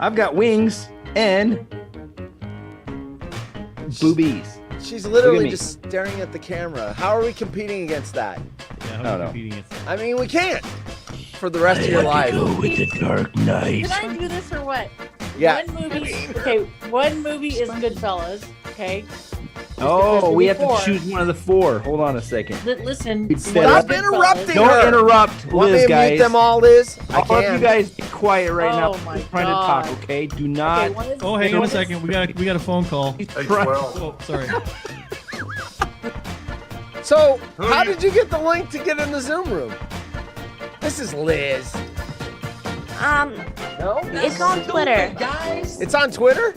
I've got wings and boobies. She's Look at literally me. just staring at the camera. How are we competing against that? Yeah, No, how are no. we competing against I mean, we can't. For the rest of your life. with the Dark Knight. Can I do this or what? Yeah. One movie is Goodfellas. Okay. Oh, we have to Four. choose one of the four. Hold on a second. Listen. We'd set one up- is Stop interrupting Don't her. interrupt, Want me Liz, to mute guys. them all, Liz? I All of can. you guys be quiet right now. Oh my He's trying God. to talk, okay? Do not. Okay, one is, Oh, hang on one a second. We got a phone call. He's trying- Oh, sorry. So, how did you get the link to get in the Zoom room? This is Liz. No? It's on Twitter. It's on Twitter?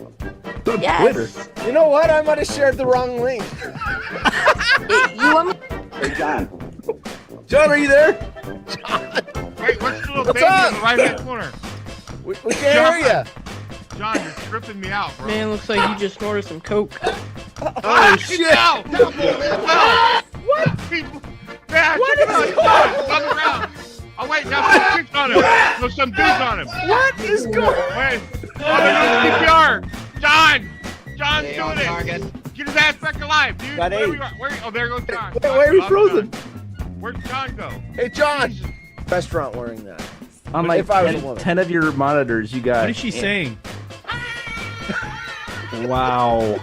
Yes. Twitter. You know what? I might have shared the wrong link. You want me? John, are you there? Wait, what's the little What's baby up? in the right-hand corner? We can't hear John, you're tripping me out, bro. Man, looks like you just snorted some coke. Oh, shit. No! What? People, man, What check it is out. John, it's on the ground. Oh, wait, now some chicks on him. No, some dudes on him. What is going Wait. Oh, they're doing CPR. John! John's doing it. Get his ass back alive, dude. Got Where eight. we are? Oh, there goes John. Wait, why are we Oh, frozen? John. Where'd John go? Hey, John. Restaurant wearing that. On like If I was a 10, woman. 10 of your monitors, you got. What is she saying? Wow.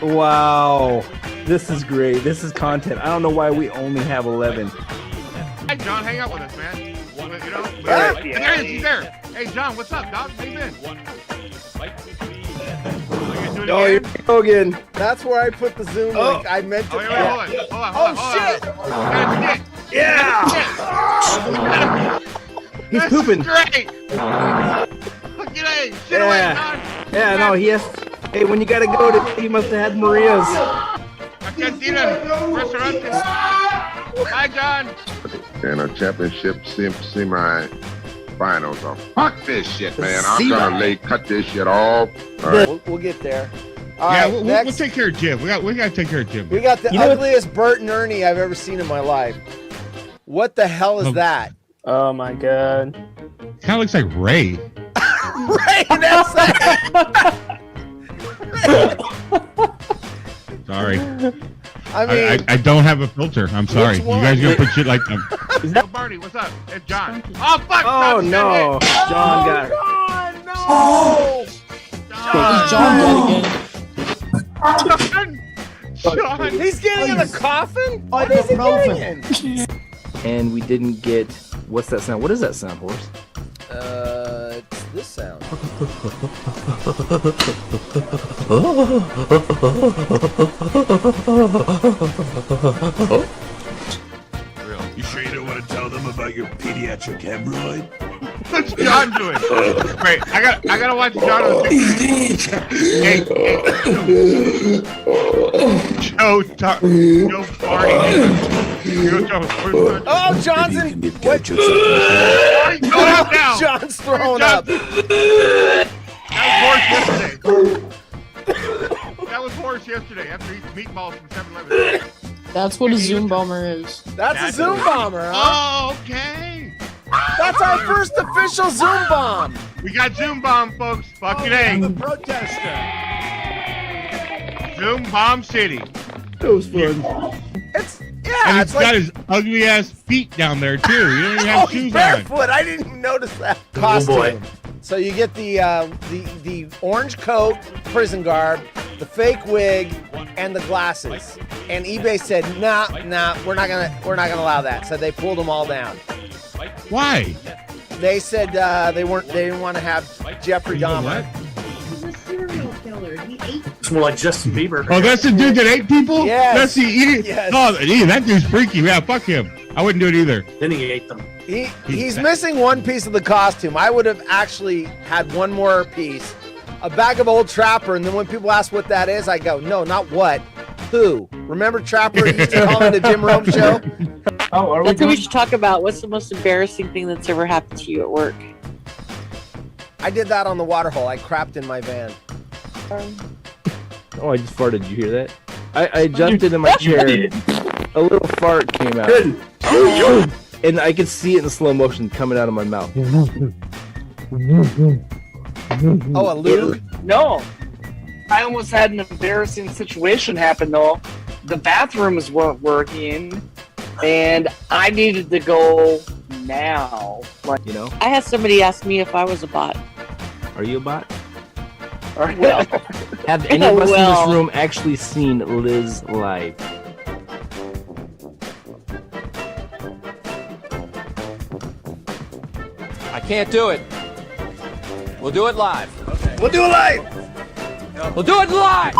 Wow. This is great. This is content. I don't know why we only have 11. Hey, John, hang out with us, man. You know? Yeah. Hey, there he is. He's there. Hey, John, what's up, dog? How you been? You Oh, here again? we go again. That's where I put the Zoom Oh. link. I meant to. Oh, wait, hold on. Hold on. Oh, Hold on. shit. That's it. Yeah. He's This pooping. is great. Look at it. Shit away, Yeah. John. Yeah, no, he has. Hey, when you gotta go to, he must have had Maria's. I can't see them. Restaurant. Hi, John. And a championship semi-finals. Fuck this shit, man. I'm gonna cut this shit off. All right. We'll get there. All Yeah, right, we'll next, take care of Jim. We gotta take care of Jim. we got the You know what- ugliest Bert and Ernie I've ever seen in my life. What the hell is Oh. that? Oh my god. Kind of looks like Ray. Right, that's that. Sorry. I mean, I don't have a filter. I'm sorry. You one? guys gonna put shit like that. Is that- Barney, what's up? It's John. Oh fuck! Oh John, no, John got it. God, no! John. John John. He's getting in a coffin? What is he getting in? And we didn't get. What's that sound? What is that sound, horse? It's this sound. You sure you don't want to tell them about your pediatric hemorrhoid? What's John doing? Wait, I gotta watch John on the hey, Joe, Joe Barney. Joe, Oh, John's in. What? Get yourself Barney, go up now. John's throwing John. up. That was horse yesterday. That was horse yesterday after eating meatballs from 7-Eleven. That's what a Zoom bomber is. That's a Zoom bomber, huh? Oh, okay. That's our first official Zoom bomb. We got Zoom Bomb, folks. Fucking A. protester. Zoom Bomb City. That was fun. It's And yeah, he's it's got like his ugly ass feet down there, too. You don't even have oh, he's shoes on. barefoot. I didn't even notice that costume. So you get the orange coat, prison garb, the fake wig, and the glasses. And eBay said, nah, we're not gonna allow that. So they pulled them all down. Why? They said they didn't want to have Jeffrey Dahmer. He's a serial killer. He ate. It's more like Justin Bieber. Oh, that's the dude that ate people? Yes. That's the eating. Yes. Oh, that dude's freaky. Yeah, fuck him. I wouldn't do it either. Then he ate them. He's missing one piece of the costume. I would have actually had one more piece, a bag of Old Trapper, and then when people ask what that is, I go, no, not what, who. Remember Trapper used to call in the Jim Rome show? Oh, are we That's what we doing? should talk about. What's the most embarrassing thing that's ever happened to you at work? I did that on the water hole. I crapped in my van. Oh, I just farted. Did you hear that? I jumped into my chair. A little fart came out. And I could see it in slow motion coming out of my mouth. Oh, a Luke? No. I almost had an embarrassing situation happen, though. The bathrooms weren't working, and I needed to go now. Like, You know? I had somebody ask me if I was a bot. Are you a bot? Well, Have any of us in Well. this room actually seen Liz live? I can't do it. We'll do it live. We'll do it live. We'll do it live.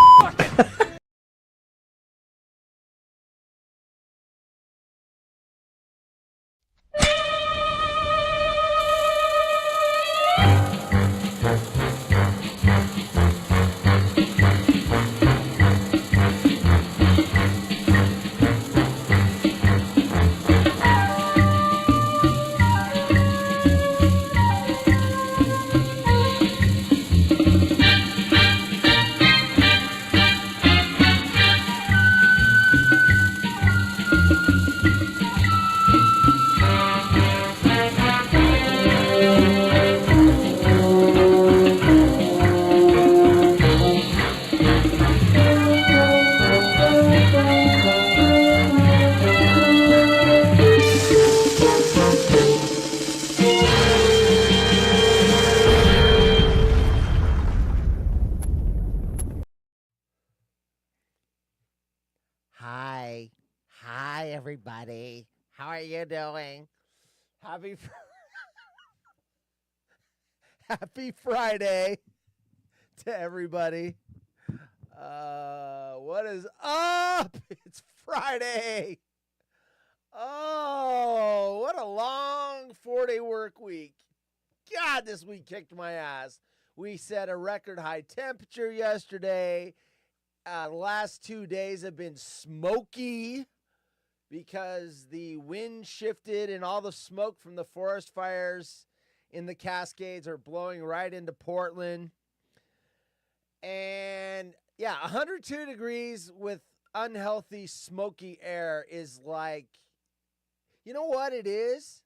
Hi, everybody. How are you doing? Happy Happy Friday to everybody. What is up? It's Friday. Oh, what a long 4-day work week. God, this week kicked my ass. We set a record high temperature yesterday. The last 2 days have been smoky because the wind shifted and all the smoke from the forest fires in the Cascades are blowing right into Portland. And yeah, 102 degrees with unhealthy, smoky air is like, you know what it is?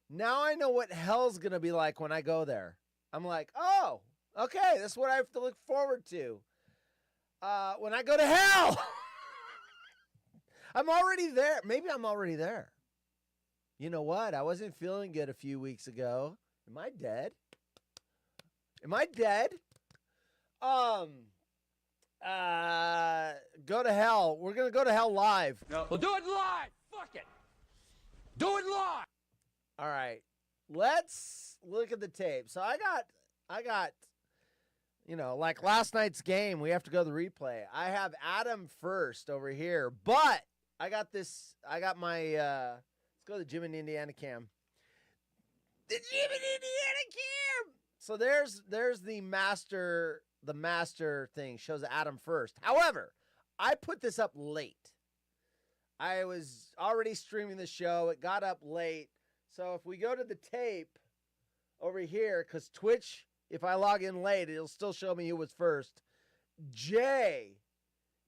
Now I know what hell's going to be like when I go there. I'm like, oh, okay, that's what I have to look forward to. When I go to hell. I'm already there. Maybe I'm already there. You know what? I wasn't feeling good a few weeks ago. Am I dead? Am I dead? Go to hell. We're going to go to hell live. No. We'll do it live. Fuck it. Do it live. All right. Let's look at the tape. So I got, you know, like last night's game, we have to go to the replay. I have Adam first over here, but I got my, let's go to the Jim in Indiana cam. The Jim in Indiana cam. So there's the master thing, shows Adam first. However, I put this up late. I was already streaming the show. It got up late. So if we go to the tape over here, because Twitch, if I log in late, it'll still show me who was first. Jay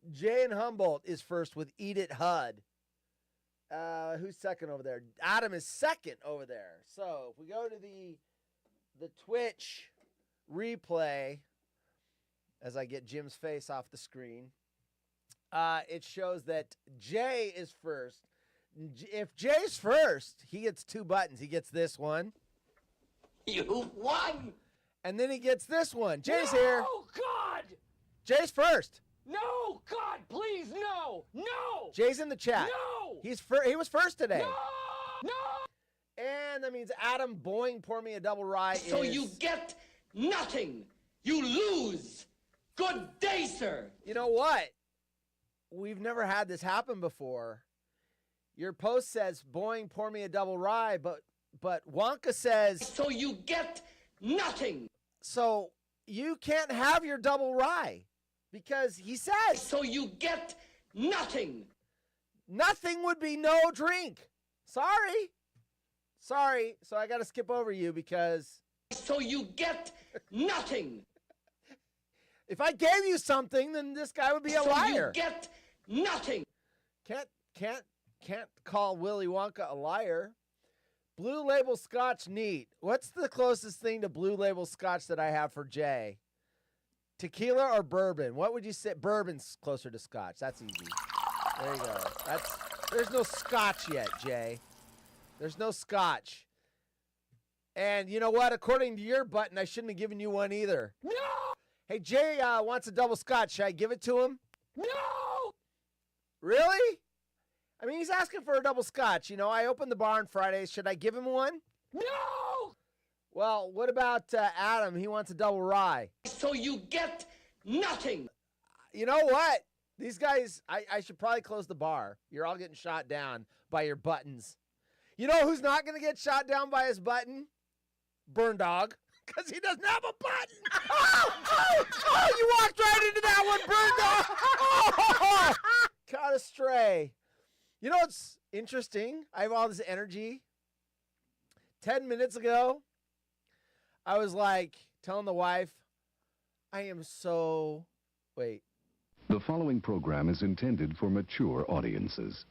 in Humboldt is first with Eat It HUD. Who's second over there? Adam is second over there. So if we go to the Twitch replay, as I get Jim's face off the screen, it shows that Jay is first. If Jay's first, he gets 2 buttons. He gets this one. You won. And then he gets this one. Jay's here. Oh, God. Jay's first. No, God, please, no. No. Jay's in the chat. No. He was first today. No. And that means Adam Boing Pour Me a Double Rye So is... you get nothing. You lose. Good day, sir. You know what? We've never had this happen before. Your post says Boing Pour Me a Double Rye, but Wonka says... So you get nothing. So you can't have your double rye because he says... So you get nothing. Nothing would be no drink. Sorry. So I got to skip over you because... So you get nothing. If I gave you something, then this guy would be a liar. You get nothing. Can't call Willy Wonka a liar. Blue Label Scotch, neat. What's the closest thing to Blue Label Scotch that I have for Jay? Tequila or bourbon? What would you say? Bourbon's closer to Scotch. That's easy. There you go. There's no Scotch yet, Jay. There's no Scotch. And you know what? According to your button, I shouldn't have given you one either. No! Hey, Jay wants a double Scotch. Should I give it to him? No! Really? I mean, he's asking for a double Scotch. You know, I opened the bar on Fridays. Should I give him one? No! Well, what about Adam? He wants a double rye. So you get nothing. You know what? These guys, I should probably close the bar. You're all getting shot down by your buttons. You know who's not going to get shot down by his button? Burn Dog. Because he doesn't have a button. Oh, you walked right into that one, Burn Dog. Oh, caught a stray. You know what's interesting? I have all this energy. 10 minutes ago, I was like telling the wife, I am so... Wait. The following program is intended for mature audiences.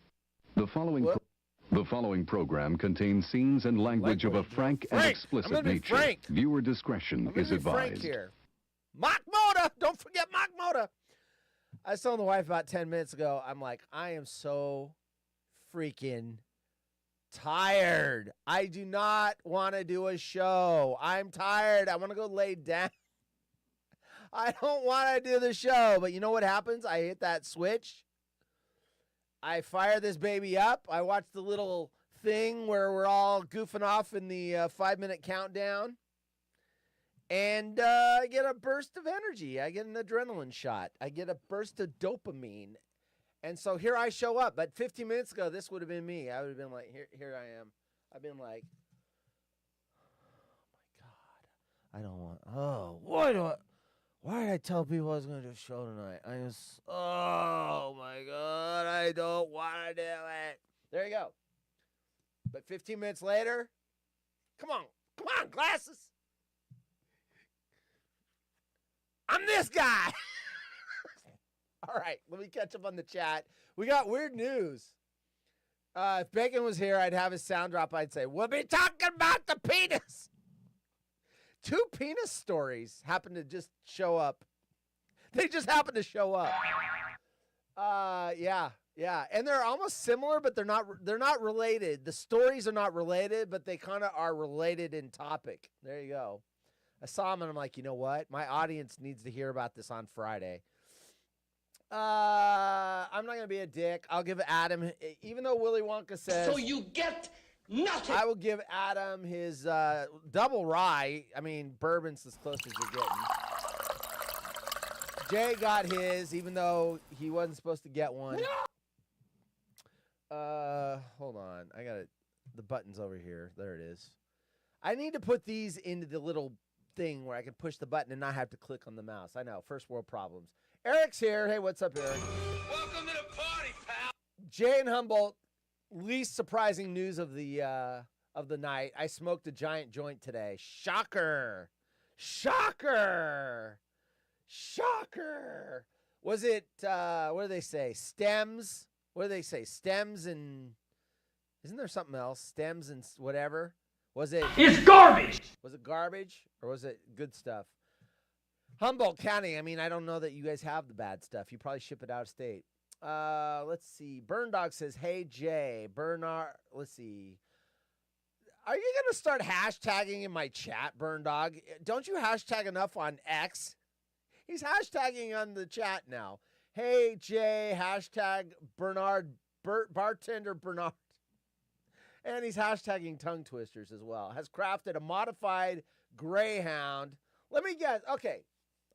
The following program contains scenes and language of a frank and explicit nature. Frank. Viewer discretion is advised. Frank here. Mock Moda! Don't forget Mock Moda! I was telling the wife about 10 minutes ago, I'm like, I am so freaking tired. I do not want to do a show. I'm tired. I want to go lay down. I don't want to do the show. But you know what happens? I hit that switch. I fire this baby up. I watch the little thing where we're all goofing off in the 5-minute countdown. And I get a burst of energy. I get an adrenaline shot. I get a burst of dopamine. And so here I show up. But 15 minutes ago, this would have been me. I would have been like, here I am. I've been like, oh, my God. I don't want, why did I tell people I was going to do a show tonight? Oh, my God. I don't want to do it. There you go. But 15 minutes later, come on, glasses. I'm this guy. All right, let me catch up on the chat. We got weird news. If Bacon was here, I'd have his sound drop. I'd say, we'll be talking about the penis. 2 penis stories happen to just show up. They just happen to show up. Yeah. And they're almost similar, but they're not related. The stories are not related, but they kind of are related in topic. There you go. I saw them and I'm like, you know what? My audience needs to hear about this on Friday. I'm not going to be a dick. I'll give Adam, even though Willy Wonka says... So you get nothing. I will give Adam his double rye. I mean, bourbon's as close as you're getting. Jay got his, even though he wasn't supposed to get one. Hold on. I got it. The button's over here. There it is. I need to put these into the little thing where I can push the button and not have to click on the mouse. I know. First world problems. Eric's here. Hey, what's up, Eric? Welcome to the party, pal. Jay and Humboldt, least surprising news of the night. I smoked a giant joint today. Shocker. Was it, what do they say? Stems? What do they say? Stems and, isn't there something else? Stems and whatever? Was it? It's garbage. Was it garbage or was it good stuff? Humboldt County, I mean, I don't know that you guys have the bad stuff. You probably ship it out of state. Let's see. Burn Dog says, hey, Jay. Bernard, let's see. Are you going to start hashtagging in my chat, Burn Dog? Don't you hashtag enough on X? He's hashtagging on the chat now. Hey, Jay, hashtag Bernard, bartender Bernard. And he's hashtagging tongue twisters as well. Has crafted a modified Greyhound. Let me guess. Okay.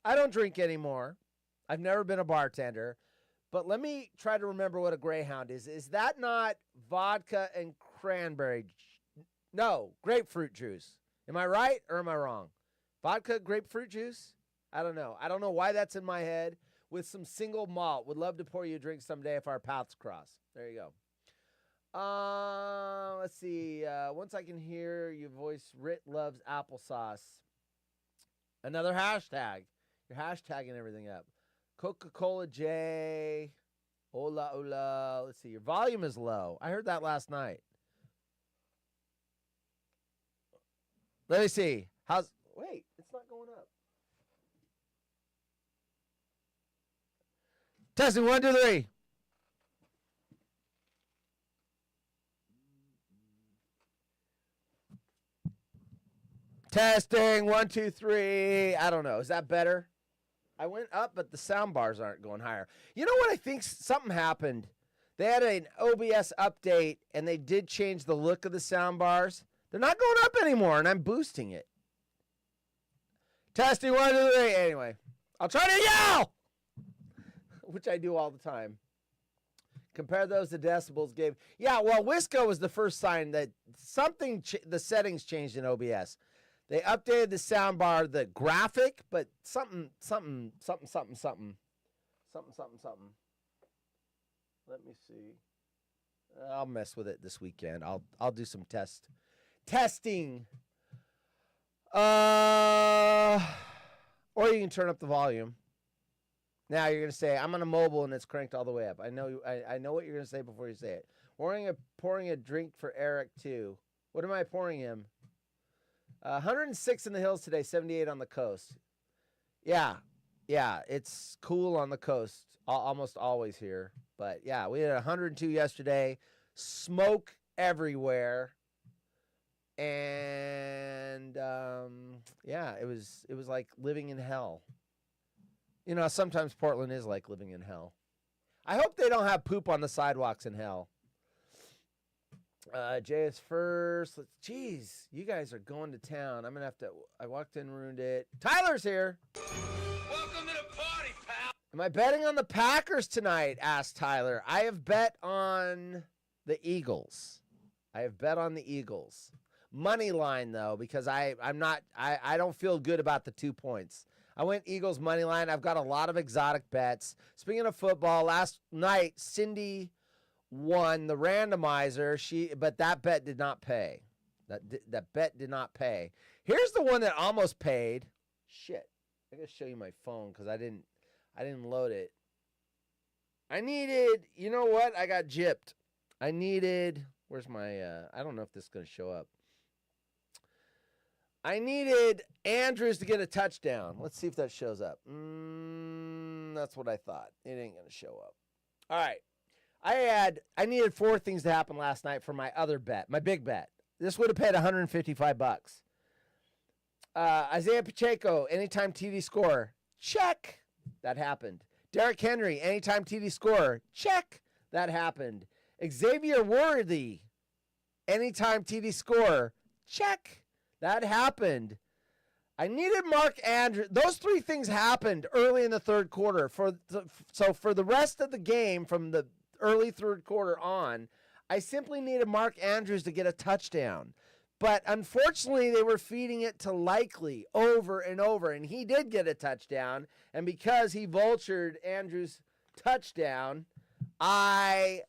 I don't drink anymore. I've never been a bartender. But let me try to remember what a Greyhound is. Is that not vodka and cranberry? No, grapefruit juice. Am I right or am I wrong? Vodka, grapefruit juice? I don't know. I don't know why that's in my head. With some single malt. Would love to pour you a drink someday if our paths cross. There you go. Let's see. Once I can hear your voice, Rit loves applesauce. Another hashtag. You're hashtagging everything up. Coca-Cola J. Hola, hola. Let's see. Your volume is low. I heard that last night. Let me see. Wait, it's not going up. Testing 1, 2, 3. Testing 1, 2, 3. I don't know. Is that better? I went up, but the sound bars aren't going higher. You know what? I think something happened. They had an OBS update, and they did change the look of the sound bars. They're not going up anymore, and I'm boosting it. Testing 1, 2, 3. Anyway, I'll try to yell, which I do all the time. Compare those to decibels gave. Yeah, well, Wisco was the first sign that the settings changed in OBS. They updated the soundbar, the graphic, but something. Let me see. I'll mess with it this weekend. I'll do some testing. Or you can turn up the volume. Now you're gonna say I'm on a mobile and it's cranked all the way up. I know what you're gonna say before you say it. Pouring a drink for Eric too. What am I pouring him? 106 in the hills today, 78 on the coast. Yeah, it's cool on the coast, almost always here. But yeah, we had 102 yesterday, smoke everywhere, and yeah, it was like living in hell. You know, sometimes Portland is like living in hell. I hope they don't have poop on the sidewalks in hell. Jay is first. Jeez, you guys are going to town. I'm going to have to. I walked in, ruined it. Tyler's here. Welcome to the party, pal. Am I betting on the Packers tonight? Asked Tyler. I have bet on the Eagles. Money line, though, because I don't feel good about the 2 points. I went Eagles money line. I've got a lot of exotic bets. Speaking of football, last night, Cindy won the randomizer, but that bet did not pay. That bet did not pay. Here's the one that almost paid. Shit. I gotta show you my phone because I didn't load it. I needed, you know what? I got gypped. I needed, where's my, I don't know if this is gonna show up. I needed Andrews to get a touchdown. Let's see if that shows up. That's what I thought. It ain't gonna show up. All right. I needed 4 things to happen last night for my other bet, my big bet. This would have paid $155. Isaiah Pacheco, anytime TD score, check. That happened. Derrick Henry, anytime TD score, check. That happened. Xavier Worthy, anytime TD score, check. That happened. I needed Mark Andrews. Those 3 things happened early in the third quarter. So for the rest of the game from the early third quarter on, I simply needed Mark Andrews to get a touchdown. But unfortunately, they were feeding it to Likely over and over, and he did get a touchdown. And because he vultured Andrews' touchdown, I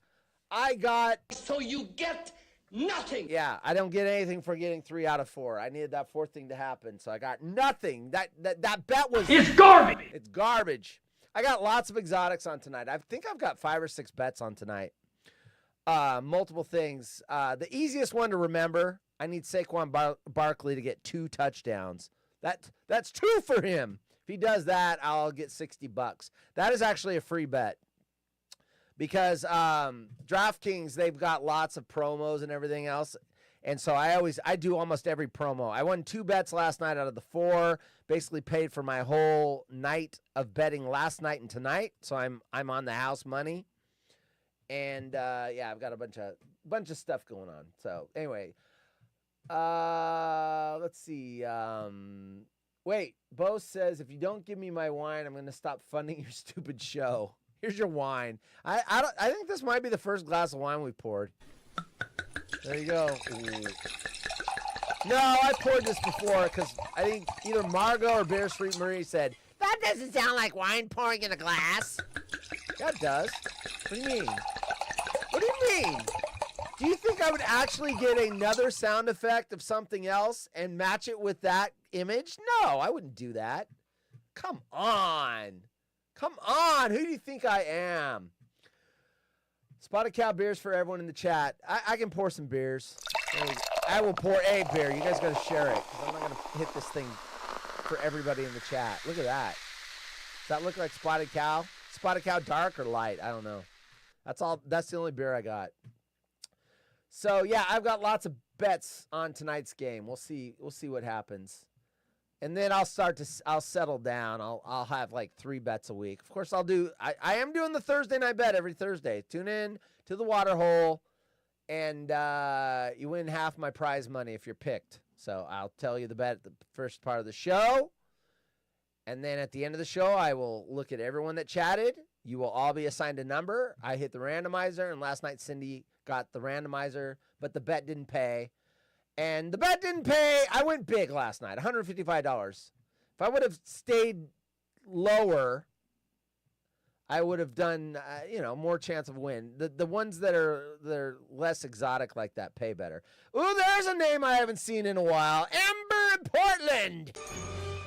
got... So you get nothing. Yeah, I don't get anything for getting 3 out of 4. I needed that 4th thing to happen, so I got nothing. That bet was... It's garbage. It's garbage. I got lots of exotics on tonight. I think I've got 5 or 6 bets on tonight. Multiple things. The easiest one to remember, I need Saquon Barkley to get 2 touchdowns. That's 2 for him. If he does that, I'll get $60. That is actually a free bet. Because DraftKings, they've got lots of promos and everything else. And so I do almost every promo. I won 2 bets last night out of the 4. Basically paid for my whole night of betting last night and tonight. So I'm on the house money. And yeah, I've got a bunch of stuff going on. So anyway, let's see. Wait, Bo says if you don't give me my wine, I'm going to stop funding your stupid show. Here's your wine. I think this might be the first glass of wine we poured. There you go. Ooh. No, I poured this before because I think either Margot or Bear Street Marie said, that doesn't sound like wine pouring in a glass. That does. What do you mean? What do you mean? Do you think I would actually get another sound effect of something else and match it with that image? No, I wouldn't do that. Come on. Come on. Who do you think I am? Spotted Cow beers for everyone in the chat. I can pour some beers. There we go. I will pour a beer. You guys got to share it because I'm not going to hit this thing for everybody in the chat. Look at that. Does that look like Spotted Cow? Spotted Cow dark or light? I don't know. That's all. That's the only beer I got. So yeah, I've got lots of bets on tonight's game. We'll see. We'll see what happens. And then I'll settle down. I'll have like 3 bets a week. Of course, I am doing the Thursday night bet every Thursday. Tune in to the Water Hole, and you win half my prize money if you're picked. So I'll tell you the bet at the first part of the show. And then at the end of the show, I will look at everyone that chatted. You will all be assigned a number. I hit the randomizer, and last night Cindy got the randomizer, but the bet didn't pay. And the bet didn't pay. I went big last night, $155. If I would have stayed lower, I would have done, more chance of win. The ones they're less exotic like that pay better. Ooh, there's a name I haven't seen in a while. Amber in Portland.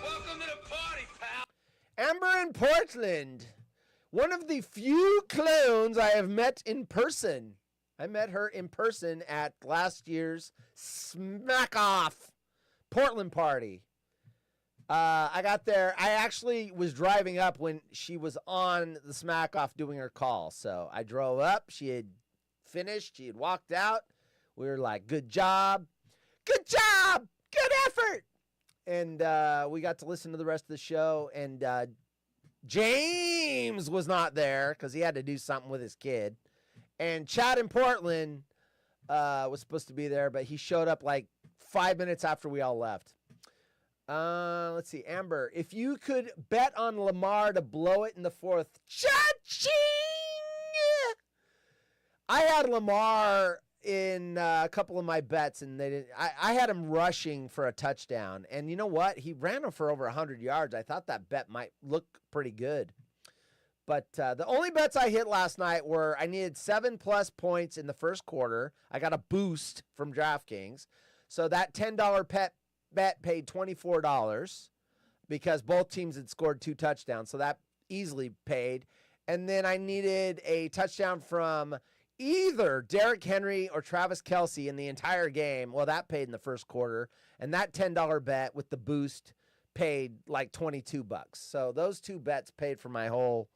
Welcome to the party, pal. Amber in Portland. One of the few clones I have met in person. I met her in person at last year's Smack Off Portland party. I got there. I actually was driving up when she was on the Smack Off doing her call. So I drove up. She had finished. She had walked out. We were like, good job. Good job. Good effort. And we got to listen to the rest of the show. And James was not there because he had to do something with his kid. And Chad in Portland was supposed to be there, but he showed up like 5 minutes after we all left. Let's see. Amber, if you could bet on Lamar to blow it in the 4th, cha-ching! I had Lamar in a couple of my bets, and they didn't. I had him rushing for a touchdown, and you know what? He ran him for over 100 yards. I thought that bet might look pretty good. But the only bets I hit last night were I needed 7+ points in the first quarter. I got a boost from DraftKings. So that $10 bet paid $24 because both teams had scored 2 touchdowns. So that easily paid. And then I needed a touchdown from either Derrick Henry or Travis Kelce in the entire game. Well, that paid in the first quarter. And that $10 bet with the boost paid like $22. So those 2 bets paid for my whole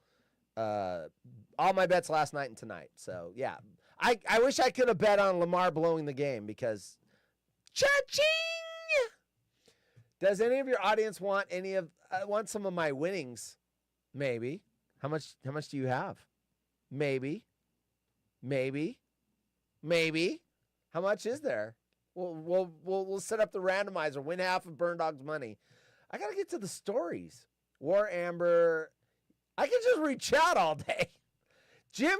all my bets last night and tonight. So yeah, I wish I could have bet on Lamar blowing the game because cha-ching. Does any of your audience want want some of my winnings? Maybe. How much do you have? Maybe. How much is there? We'll set up the randomizer. Win half of Burn Dog's money. I gotta get to the stories. War Amber. I could just read chat all day. Jim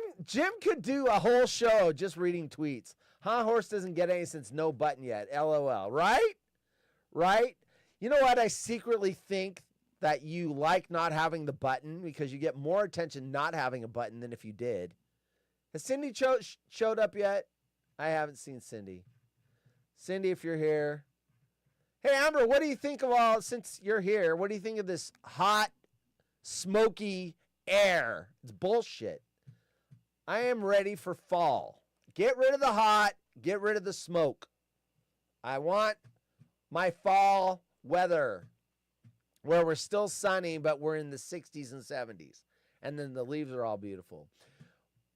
could do a whole show just reading tweets. Horse doesn't get any since no button yet. LOL. Right? You know what? I secretly think that you like not having the button because you get more attention not having a button than if you did. Has Cindy showed up yet? I haven't seen Cindy. Cindy, if you're here. Hey, Amber, what do you think of since you're here, what do you think of this hot, smoky air? It's bullshit. I am ready for fall. Get rid of the hot, get rid of the smoke. I want my fall weather where we're still sunny, but we're in the 60s and 70s. And then the leaves are all beautiful.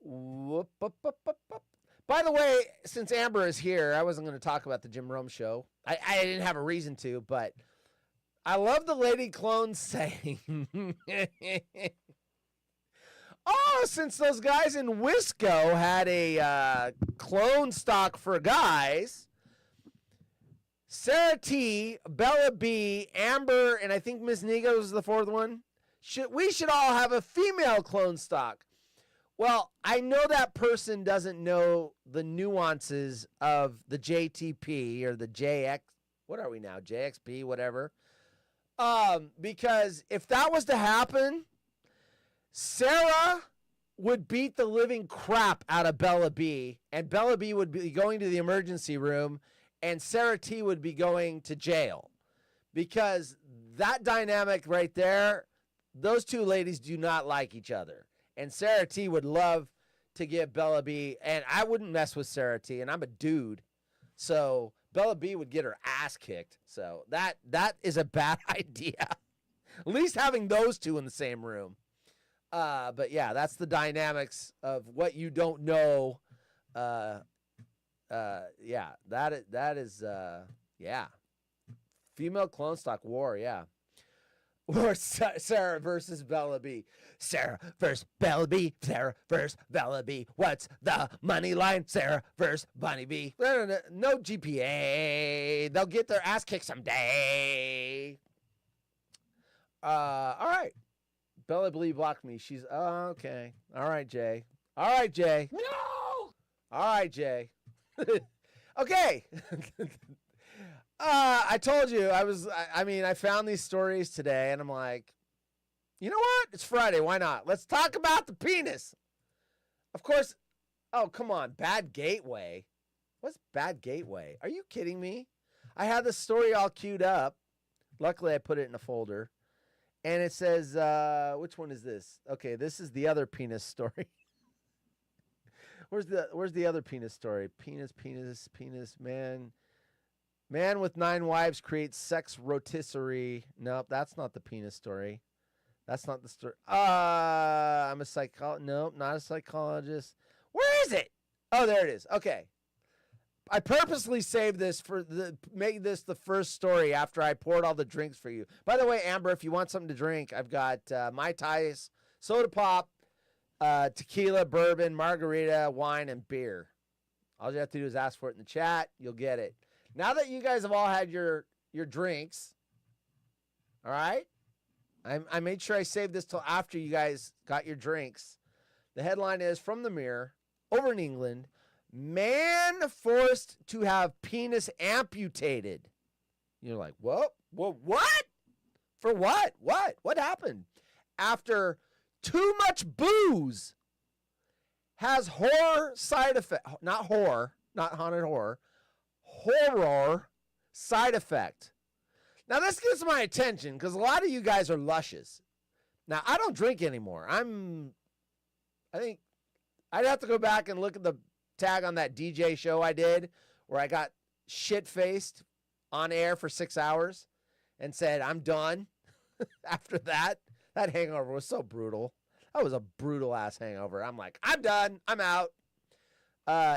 By the way, since Amber is here, I wasn't going to talk about the Jim Rome show. I didn't have a reason to, but I love the lady clone saying, oh, since those guys in Wisco had a clone stock for guys, Sarah T, Bella B, Amber, and I think Miss Nigo was the 4th one. We should all have a female clone stock. Well, I know that person doesn't know the nuances of the JTP or the JX. What are we now? JXP, whatever. Because if that was to happen, Sarah would beat the living crap out of Bella B, and Bella B would be going to the emergency room, and Sarah T would be going to jail. Because that dynamic right there, those two ladies do not like each other. And Sarah T would love to get Bella B, and I wouldn't mess with Sarah T, and I'm a dude. So Bella B would get her ass kicked. So that is a bad idea. At least having those two in the same room. But yeah, that's the dynamics of what you don't know. Yeah, that is yeah. Female clone stock war, yeah. Or Sarah versus Bella B. Sarah versus Bella B. Sarah versus Bella B. What's the money line? Sarah versus Bunny B. No GPA. They'll get their ass kicked someday. All right. Bella B blocked me. She's okay. All right, Jay. All right, Jay. No. All right, Jay. Okay. I told you I found these stories today and I'm like, you know what? It's Friday. Why not? Let's talk about the penis. Of course. Oh, come on. Bad Gateway. What's Bad Gateway? Are you kidding me? I had the story all queued up. Luckily, I put it in a folder. And it says, which one is this? Okay, this is the other penis story. Where's the other penis story? Penis, man. Man with 9 wives creates sex rotisserie. Nope, that's not the penis story. That's not the story. I'm a psychologist. Nope, not a psychologist. Where is it? Oh, there it is. Okay. I purposely saved this made this the first story after I poured all the drinks for you. By the way, Amber, if you want something to drink, I've got Mai Tais, soda pop, tequila, bourbon, margarita, wine, and beer. All you have to do is ask for it in the chat. You'll get it. Now that you guys have all had your drinks, all right? I made sure I saved this till after you guys got your drinks. The headline is, from the Mirror, over in England, man forced to have penis amputated. You're like, what? For what? What happened? After too much booze has horror side effect. Not horror, not haunted horror. Horror side effect. Now this gets my attention because a lot of you guys are luscious. Now I don't drink anymore. I think I'd have to go back and look at the tag on that DJ show I did where I got shit-faced on air for 6 hours and said, I'm done. After that hangover was so brutal. That was a brutal ass hangover. I'm like, I'm done. I'm out.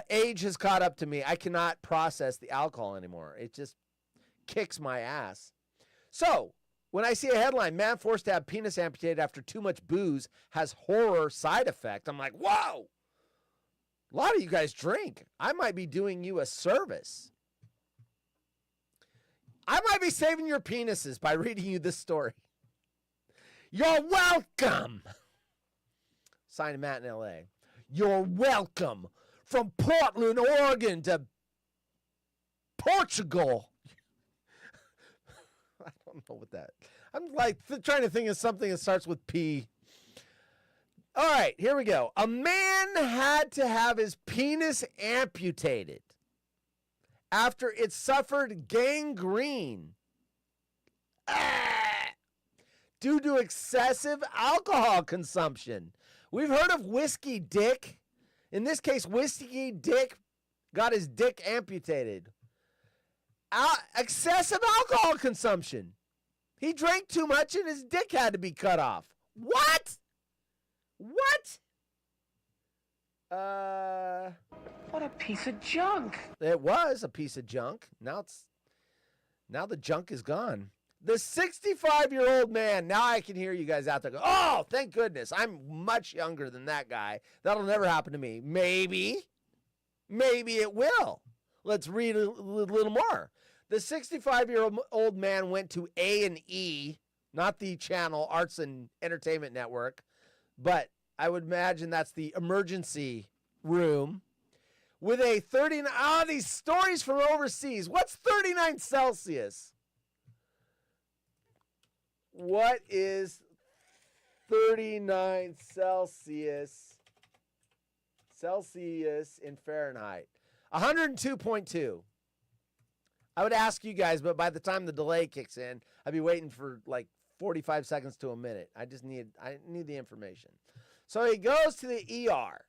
Age has caught up to me. I cannot process the alcohol anymore. It just kicks my ass. So when I see a headline, man forced to have penis amputated after too much booze has horror side effect, I'm like, whoa. A lot of you guys drink. I might be doing you a service. I might be saving your penises by reading you this story. You're welcome. Signed, Matt in L.A. You're welcome. From Portland, Oregon to Portugal. I don't know what that. I'm like trying to think of something that starts with P. All right, here we go. A man had to have his penis amputated after it suffered gangrene due to excessive alcohol consumption. We've heard of Whiskey Dick. In this case, Whiskey Dick got his dick amputated. Excessive alcohol consumption. He drank too much and his dick had to be cut off. What? What? What a piece of junk. It was a piece of junk. Now the junk is gone. The 65-year-old man, now I can hear you guys out there go, oh, thank goodness. I'm much younger than that guy. That'll never happen to me. Maybe it will. Let's read a little more. The 65-year-old man went to A&E, not the channel Arts and Entertainment Network, but I would imagine that's the emergency room, with a 39, these stories from overseas. What's 39 Celsius? What is 39 Celsius in Fahrenheit? 102.2. I would ask you guys, but by the time the delay kicks in, I'd be waiting for like 45 seconds to a minute. I need the information. So he goes to the ER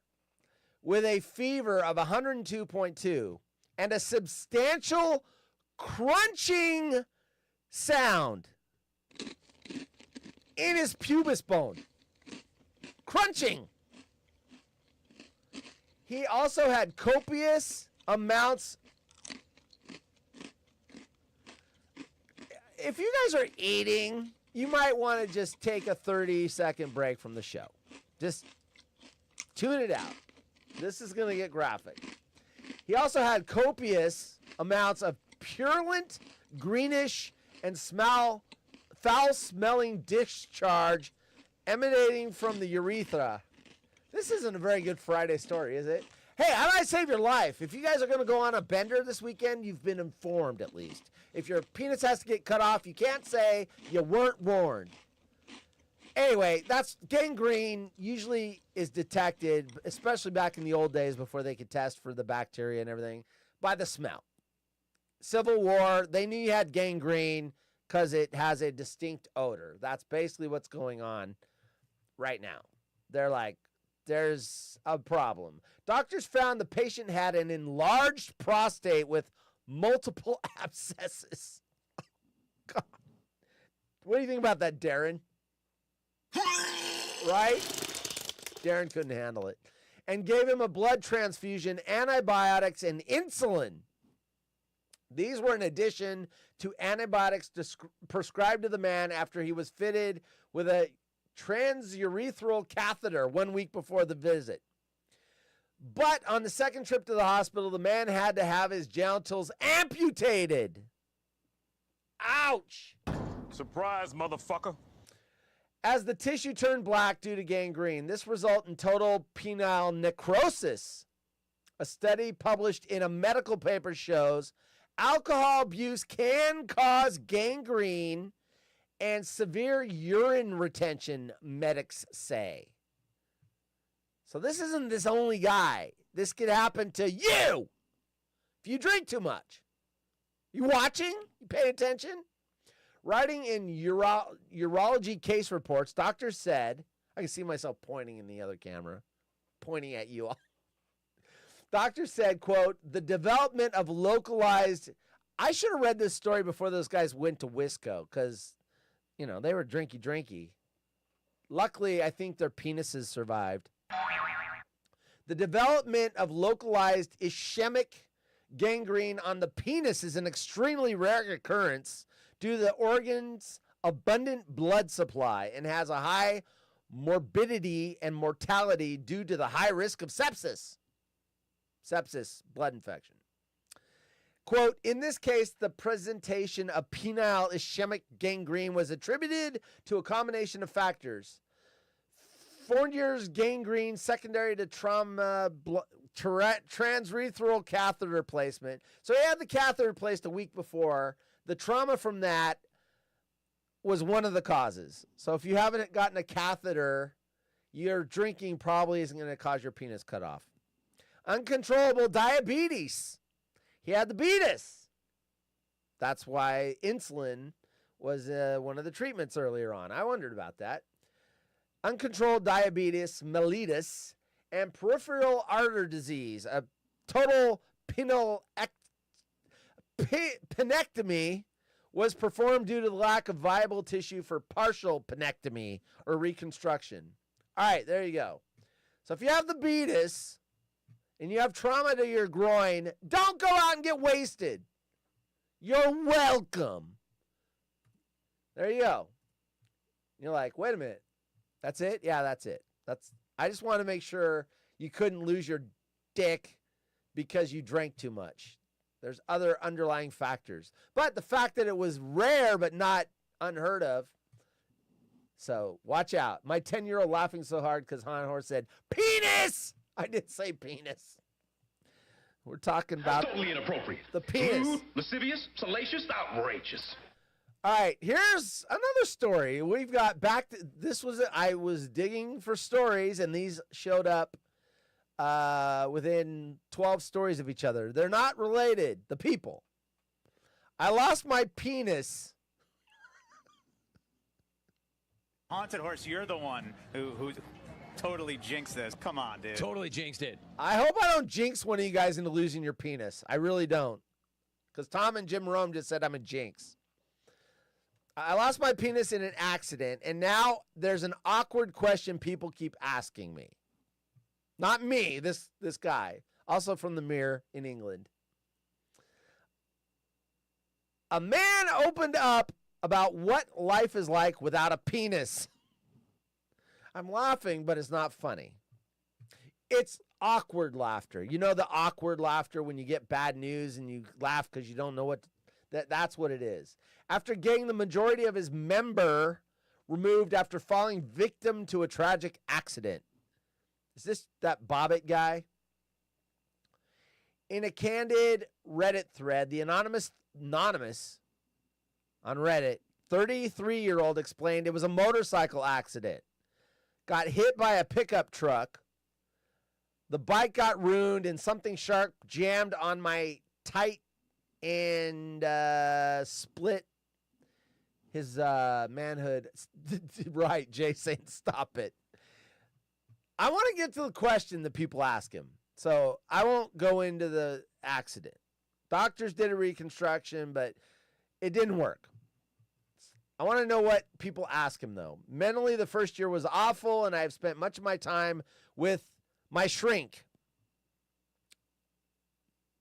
with a fever of 102.2, and a substantial crunching sound in his pubis bone. Crunching. He also had copious amounts. If you guys are eating, you might want to just take a 30-second break from the show. Just tune it out. This is going to get graphic. He also had copious amounts of purulent, greenish, and foul-smelling discharge emanating from the urethra. This isn't a very good Friday story, is it? Hey, I might save your life. If you guys are going to go on a bender this weekend, you've been informed at least. If your penis has to get cut off, you can't say you weren't warned. Anyway, that's gangrene usually is detected, especially back in the old days before they could test for the bacteria and everything, by the smell. Civil War, they knew you had gangrene because it has a distinct odor. That's basically what's going on right now. They're like, there's a problem. Doctors found the patient had an enlarged prostate with multiple abscesses. God. What do you think about that, Darren? Right? Darren couldn't handle it. And gave him a blood transfusion, antibiotics, and insulin. These were in addition to antibiotics prescribed to the man after he was fitted with a transurethral catheter 1 week before the visit. But on the second trip to the hospital, the man had to have his genitals amputated. Ouch! Surprise, motherfucker. As the tissue turned black due to gangrene, this resulted in total penile necrosis. A study published in a medical paper shows alcohol abuse can cause gangrene and severe urine retention, medics say. So this isn't this only guy. This could happen to you if you drink too much. You watching? You pay attention? Writing in urology case reports, doctors said, I can see myself pointing in the other camera, pointing at you all. Doctors said, quote, the development of localized, I should have read this story before those guys went to Wisco because, you know, they were drinky. Luckily, I think their penises survived. The development of localized ischemic gangrene on the penis is an extremely rare occurrence due to the organ's abundant blood supply and has a high morbidity and mortality due to the high risk of sepsis. Sepsis, blood infection. Quote, in this case, the presentation of penile ischemic gangrene was attributed to a combination of factors. Fournier's gangrene secondary to trauma, transurethral catheter placement. So he had the catheter placed a week before. The trauma from that was one of the causes. So if you haven't gotten a catheter, your drinking probably isn't going to cause your penis cut off. Uncontrollable diabetes. He had the beatus. That's why insulin was one of the treatments earlier on. I wondered about that. Uncontrolled diabetes, mellitus, and peripheral artery disease. A total penectomy was performed due to the lack of viable tissue for partial penectomy or reconstruction. All right, there you go. So if you have the beatus and you have trauma to your groin, don't go out and get wasted. You're welcome. There you go. You're like, wait a minute. That's it? Yeah, that's it. I just want to make sure you couldn't lose your dick because you drank too much. There's other underlying factors. But the fact that it was rare but not unheard of. So watch out. My 10-year-old laughing so hard because Han Horse said, penis! I didn't say penis. We're talking about Totally inappropriate. The penis. Rude, lascivious, salacious, outrageous. All right, here's another story. We've got back to I was digging for stories, and these showed up within 12 stories of each other. They're not related, the people. I lost my penis. Haunted Horse, you're the one who totally jinx this. Come on, dude. Totally jinxed it. I hope I don't jinx one of you guys into losing your penis. I really don't. Because Tom and Jim Rome just said I'm a jinx. I lost my penis in an accident, and now there's an awkward question people keep asking me. Not me, this guy. Also from the Mirror in England. A man opened up about what life is like without a penis. I'm laughing, but it's not funny. It's awkward laughter. You know the awkward laughter when you get bad news and you laugh because you don't know what... That's what it is. After getting the majority of his member removed after falling victim to a tragic accident. Is this that Bobbitt guy? In a candid Reddit thread, the anonymous on Reddit, 33-year-old explained it was a motorcycle accident. Got hit by a pickup truck. The bike got ruined and something sharp jammed on my tight and split his manhood. Right, Jay saying stop it. I want to get to the question that people ask him. So I won't go into the accident. Doctors did a reconstruction, but it didn't work. I want to know what people ask him, though. Mentally, the first year was awful, and I've spent much of my time with my shrink.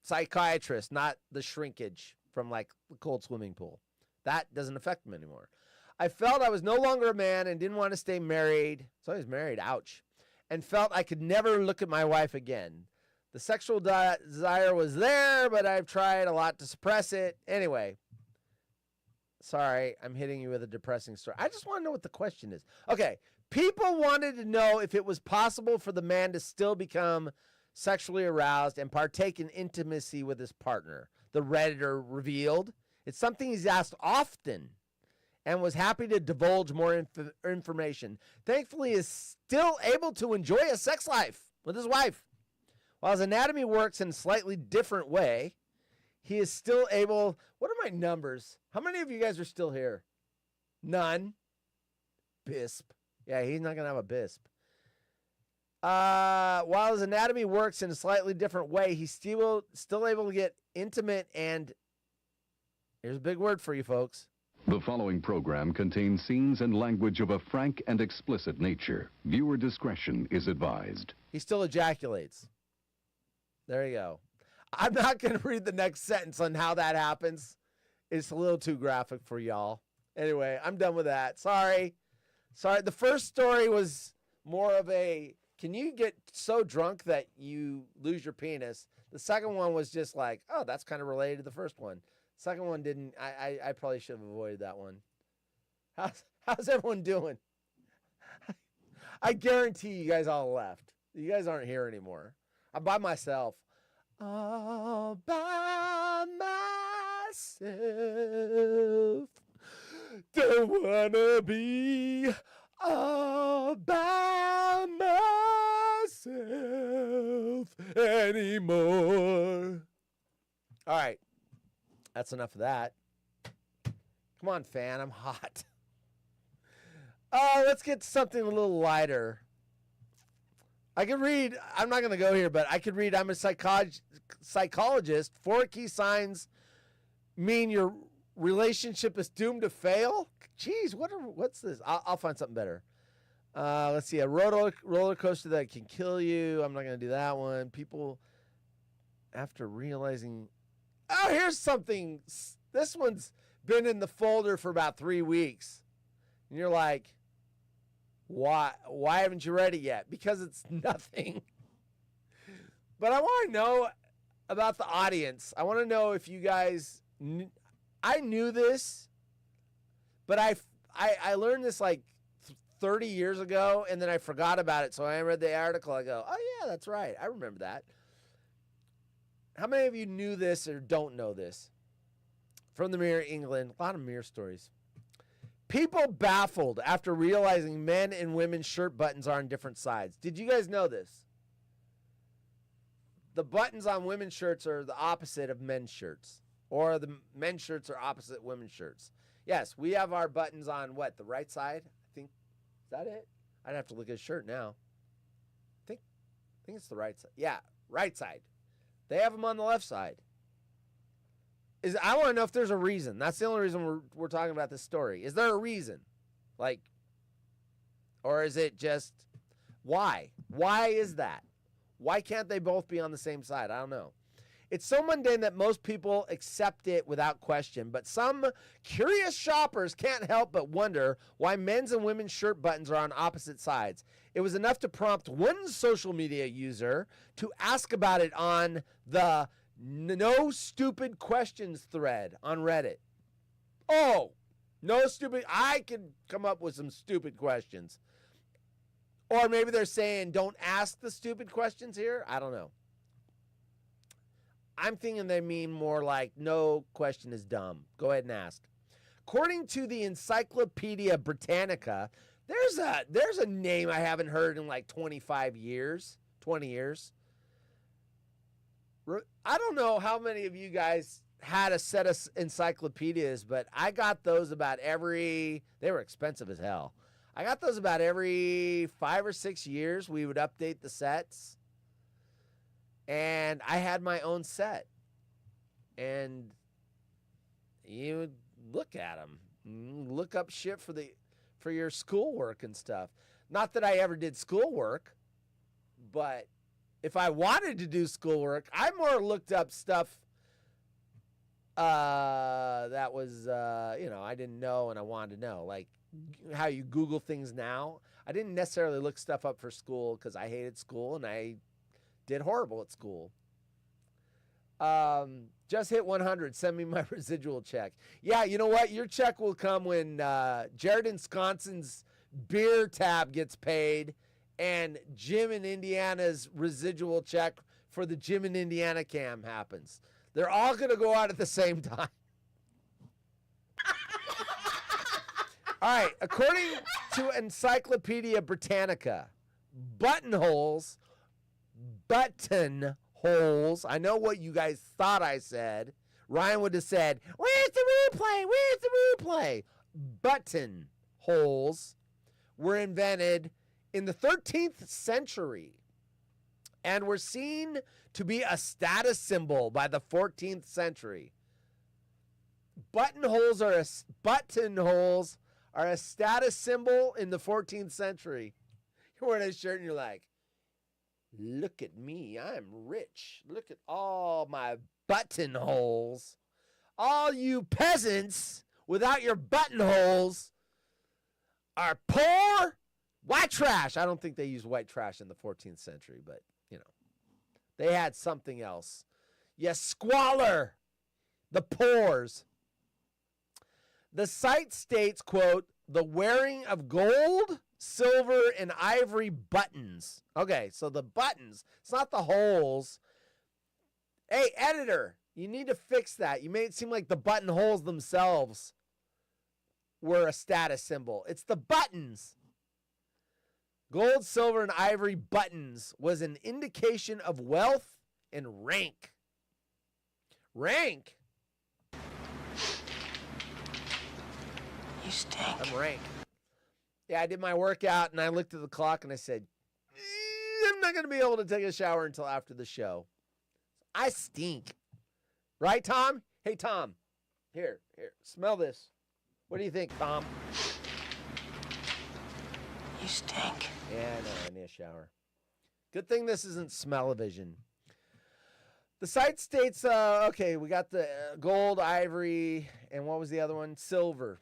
Psychiatrist, not the shrinkage from like the cold swimming pool. That doesn't affect him anymore. I felt I was no longer a man and didn't want to stay married. So I was married, ouch. And felt I could never look at my wife again. The sexual desire was there, but I've tried a lot to suppress it. Anyway, sorry, I'm hitting you with a depressing story. I just want to know what the question is. Okay, people wanted to know if it was possible for the man to still become sexually aroused and partake in intimacy with his partner. The Redditor revealed it's something he's asked often and was happy to divulge more information. Thankfully, he is still able to enjoy a sex life with his wife. While his anatomy works in a slightly different way, he is still able... What are my numbers? How many of you guys are still here? None. Bisp. Yeah, he's not going to have a bisp. While his anatomy works in a slightly different way, he's still able to get intimate and... Here's a big word for you folks. The following program contains scenes and language of a frank and explicit nature. Viewer discretion is advised. He still ejaculates. There you go. I'm not going to read the next sentence on how that happens. It's a little too graphic for y'all. Anyway, I'm done with that. Sorry. The first story was more of a, can you get so drunk that you lose your penis? The second one was just like, oh, that's kind of related to the first one. Second one didn't. I probably should have avoided that one. How's everyone doing? I guarantee you guys all left. You guys aren't here anymore. I'm by myself. All by myself. Don't wanna be all by myself anymore. All right. That's enough of that. Come on, fan. I'm hot. Let's get to something a little lighter. I could read. I'm not going to go here, but I could read. I'm a psychologist. 4 key signs mean your relationship is doomed to fail. Jeez, what's this? I'll find something better. Let's see. A roller coaster that can kill you. I'm not going to do that one. People, after realizing... Oh, here's something. This one's been in the folder for about 3 weeks. And you're like, why haven't you read it yet? Because it's nothing. But I want to know about the audience. I want to know if you guys... I knew this, but I learned this like 30 years ago, and then I forgot about it. So I read the article. I go, oh, yeah, that's right. I remember that. How many of you knew this or don't know this? From the Mirror, England. A lot of Mirror stories. People baffled after realizing men and women's shirt buttons are on different sides. Did you guys know this? The buttons on women's shirts are the opposite of men's shirts. Or the men's shirts are opposite women's shirts. Yes, we have our buttons on what? The right side? I think. Is that it? I'd have to look at his shirt now. think it's the right side. Yeah, right side. They have them on the left side. I want to know if there's a reason. That's the only reason we're talking about this story. Is there a reason? Like, or is it just, why? Why is that? Why can't they both be on the same side? I don't know. It's so mundane that most people accept it without question, but some curious shoppers can't help but wonder why men's and women's shirt buttons are on opposite sides. It was enough to prompt one social media user to ask about it on the No Stupid Questions thread on Reddit. Oh, no stupid. I could come up with some stupid questions. Or maybe they're saying don't ask the stupid questions here. I don't know. I'm thinking they mean more like no question is dumb. Go ahead and ask. According to the Encyclopedia Britannica, there's a name I haven't heard in like 20 years. I don't know how many of you guys had a set of encyclopedias, but I got those about they were expensive as hell. I got those about every 5 or 6 years. We would update the sets. And I had my own set. And you would look at them. Look up shit for your schoolwork and stuff. Not that I ever did schoolwork, but if I wanted to do schoolwork, I more looked up stuff that was, I didn't know and I wanted to know. Like how you Google things now. I didn't necessarily look stuff up for school because I hated school and I did horrible at school. Just hit 100. Send me my residual check. Yeah, you know what? Your check will come when Jared Wisconsin's beer tab gets paid and Jim in Indiana's residual check for the Jim in Indiana cam happens. They're all going to go out at the same time. All right. According to Encyclopedia Britannica, buttonholes, I know what you guys thought I said. Ryan would have said, where's the replay? Buttonholes were invented in the 13th century and were seen to be a status symbol by the 14th century. Buttonholes are a status symbol in the 14th century. You're wearing a shirt and you're like, look at me, I'm rich. Look at all my buttonholes. All you peasants without your buttonholes are poor white trash. I don't think they used white trash in the 14th century, but, they had something else. Yes, squalor. The pores. The site states, quote, the wearing of gold, silver, and ivory buttons. Okay, so the buttons. It's not the holes. Hey, editor, you need to fix that. You made it seem like the buttonholes themselves were a status symbol. It's the buttons. Gold, silver, and ivory buttons was an indication of wealth and rank. Rank? You stink. I'm rank. Yeah, I did my workout and I looked at the clock and I said, I'm not going to be able to take a shower until after the show. I stink. Right, Tom? Hey, Tom. Here. Smell this. What do you think, Tom? You stink. Yeah, I know. I need a shower. Good thing this isn't smell-o-vision. The site states, okay, we got the gold, ivory, and what was the other one? Silver.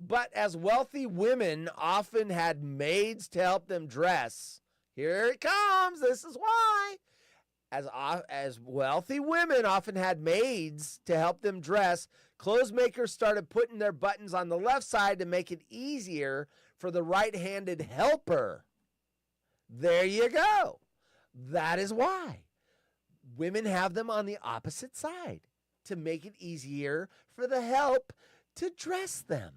But as wealthy women often had maids to help them dress, here it comes, this is why. As wealthy women often had maids to help them dress, clothes makers started putting their buttons on the left side to make it easier for the right-handed helper. There you go. That is why. Women have them on the opposite side to make it easier for the help to dress them.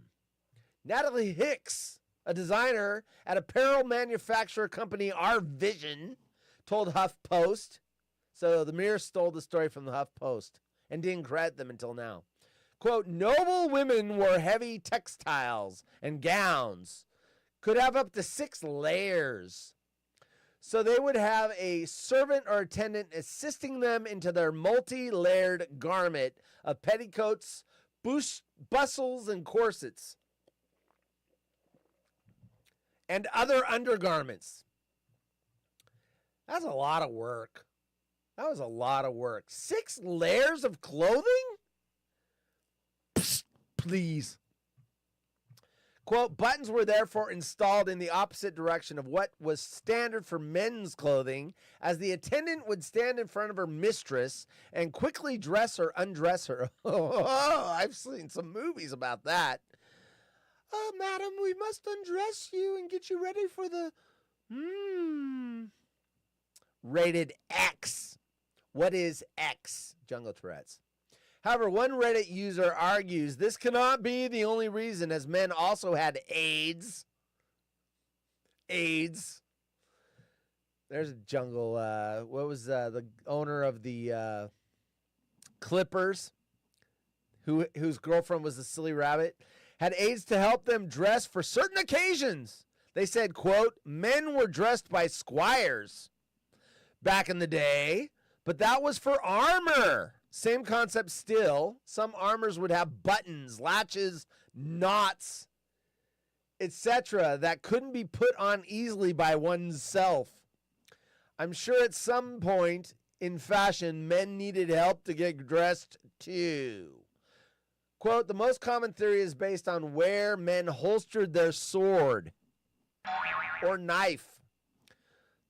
Natalie Hicks, a designer at apparel manufacturer company Our Vision, told HuffPost. So the Mirror stole the story from the HuffPost and didn't credit them until now. Quote, noble women wore heavy textiles and gowns, could have up to 6 layers. So they would have a servant or attendant assisting them into their multi-layered garment of petticoats, bustles, and corsets, and other undergarments. That's a lot of work. That was a lot of work. 6 layers of clothing? Psst, please. Quote, buttons were therefore installed in the opposite direction of what was standard for men's clothing, as the attendant would stand in front of her mistress and quickly dress or undress her. Oh, I've seen some movies about that. Oh, madam, we must undress you and get you ready for the... Rated X. What is X? Jungle Tourette's. However, one Reddit user argues this cannot be the only reason, as men also had AIDS. AIDS. There's a jungle. What was the owner of the Clippers, whose girlfriend was a silly rabbit, had AIDS to help them dress for certain occasions. They said, quote, men were dressed by squires back in the day, but that was for armor. Same concept still. Some armors would have buttons, latches, knots, etc. that couldn't be put on easily by oneself. I'm sure at some point in fashion, men needed help to get dressed too. Quote, the most common theory is based on where men holstered their sword or knife.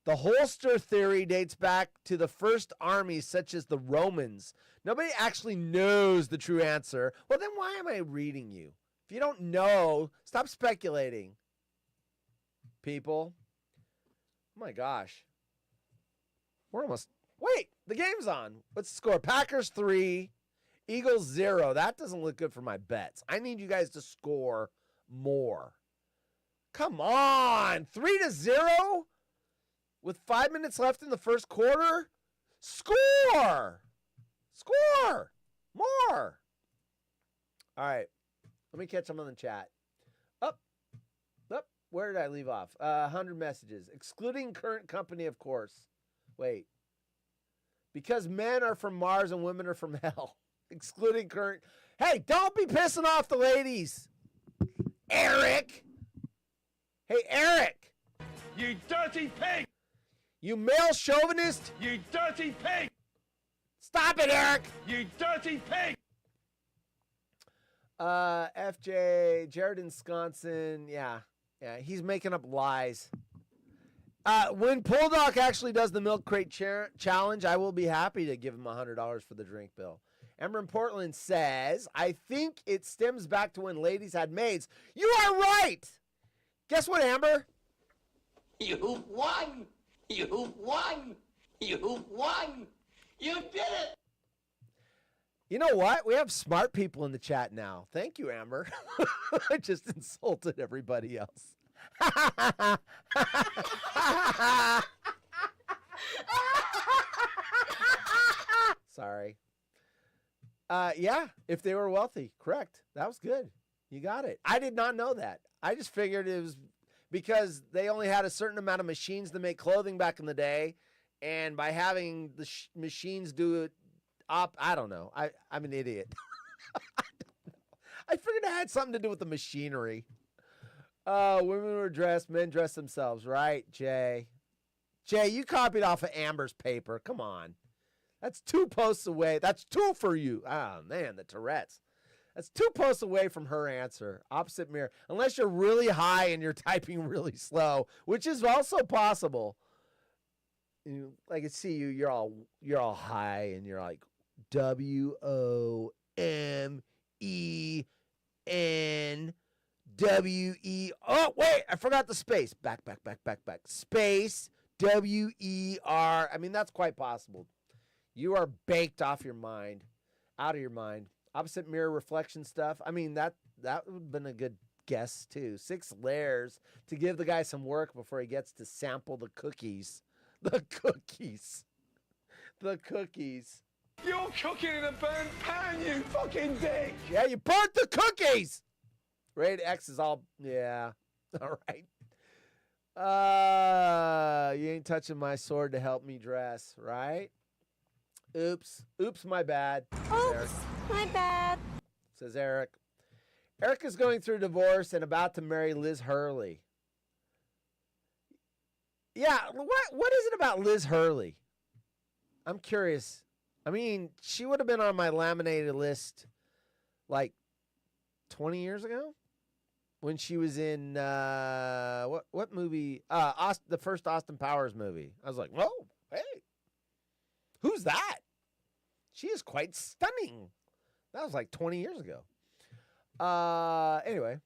The holster theory dates back to the first armies, such as the Romans. Nobody actually knows the true answer. Well, then why am I reading you? If you don't know, stop speculating, people. Oh my gosh. We're almost... Wait, the game's on. What's the score? Packers 3, Eagles 0. That doesn't look good for my bets. I need you guys to score more. Come on. 3-0? With 5 minutes left in the first quarter? Score! Score! More! All right. Let me catch them on the chat. Up. Where did I leave off? 100 messages. Excluding current company, of course. Wait. Because men are from Mars and women are from hell. Excluding current. Hey, don't be pissing off the ladies. Eric. Hey, Eric. You dirty pig! You male chauvinist! You dirty pig! Stop it, Eric! You dirty pig! FJ, Jared in Wisconsin, yeah, he's making up lies. When Poldock actually does the milk crate challenge, I will be happy to give him $100 for the drink bill. Amber in Portland says, I think it stems back to when ladies had maids. You are right! Guess what, Amber? You won! You won! You won! You did it! You know what? We have smart people in the chat now. Thank you, Amber. I just insulted everybody else. Sorry. Yeah, if they were wealthy. Correct. That was good. You got it. I did not know that. I just figured it was because they only had a certain amount of machines to make clothing back in the day. And by having the machines do it up, I don't know. I'm an idiot. I don't know. I figured it had something to do with the machinery. Women were dressed, men dressed themselves. Right, Jay? Jay, you copied off of Amber's paper. Come on. That's 2 posts away. That's 2 for you. Oh, man, the Tourette's. That's 2 posts away from her answer. Opposite mirror. Unless you're really high and you're typing really slow, which is also possible. I can see you. You're all high and you're like WOMENWE. Oh wait, I forgot the space. Back. Space WER. I mean, that's quite possible. You are baked off your mind, out of your mind. Opposite mirror reflection stuff. I mean, that would have been a good guess too. 6 layers to give the guy some work before he gets to sample the cookies. The cookies. You're cooking in a burnt pan, you fucking dick! Yeah, you burnt the cookies! Rated X is all, yeah. All right. You ain't touching my sword to help me dress, right? Oops, my bad. Oops, my bad. Says Eric. Eric is going through divorce and about to marry Liz Hurley. Yeah, what is it about Liz Hurley? I'm curious. I mean, she would have been on my laminated list like 20 years ago when she was in what movie? The first Austin Powers movie. I was like, whoa, hey, who's that? She is quite stunning. That was like 20 years ago. Anyway,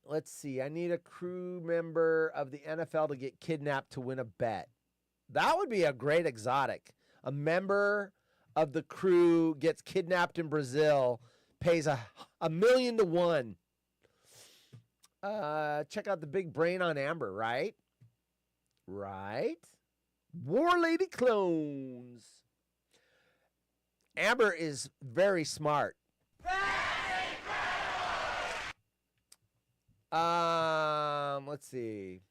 let's see. I need a crew member of the NFL to get kidnapped to win a bet. That would be a great exotic. A member of the crew gets kidnapped in Brazil, pays $1 million to 1. Check out the big brain on Amber, right? Right? War Lady clones. Amber is very smart. Let's see.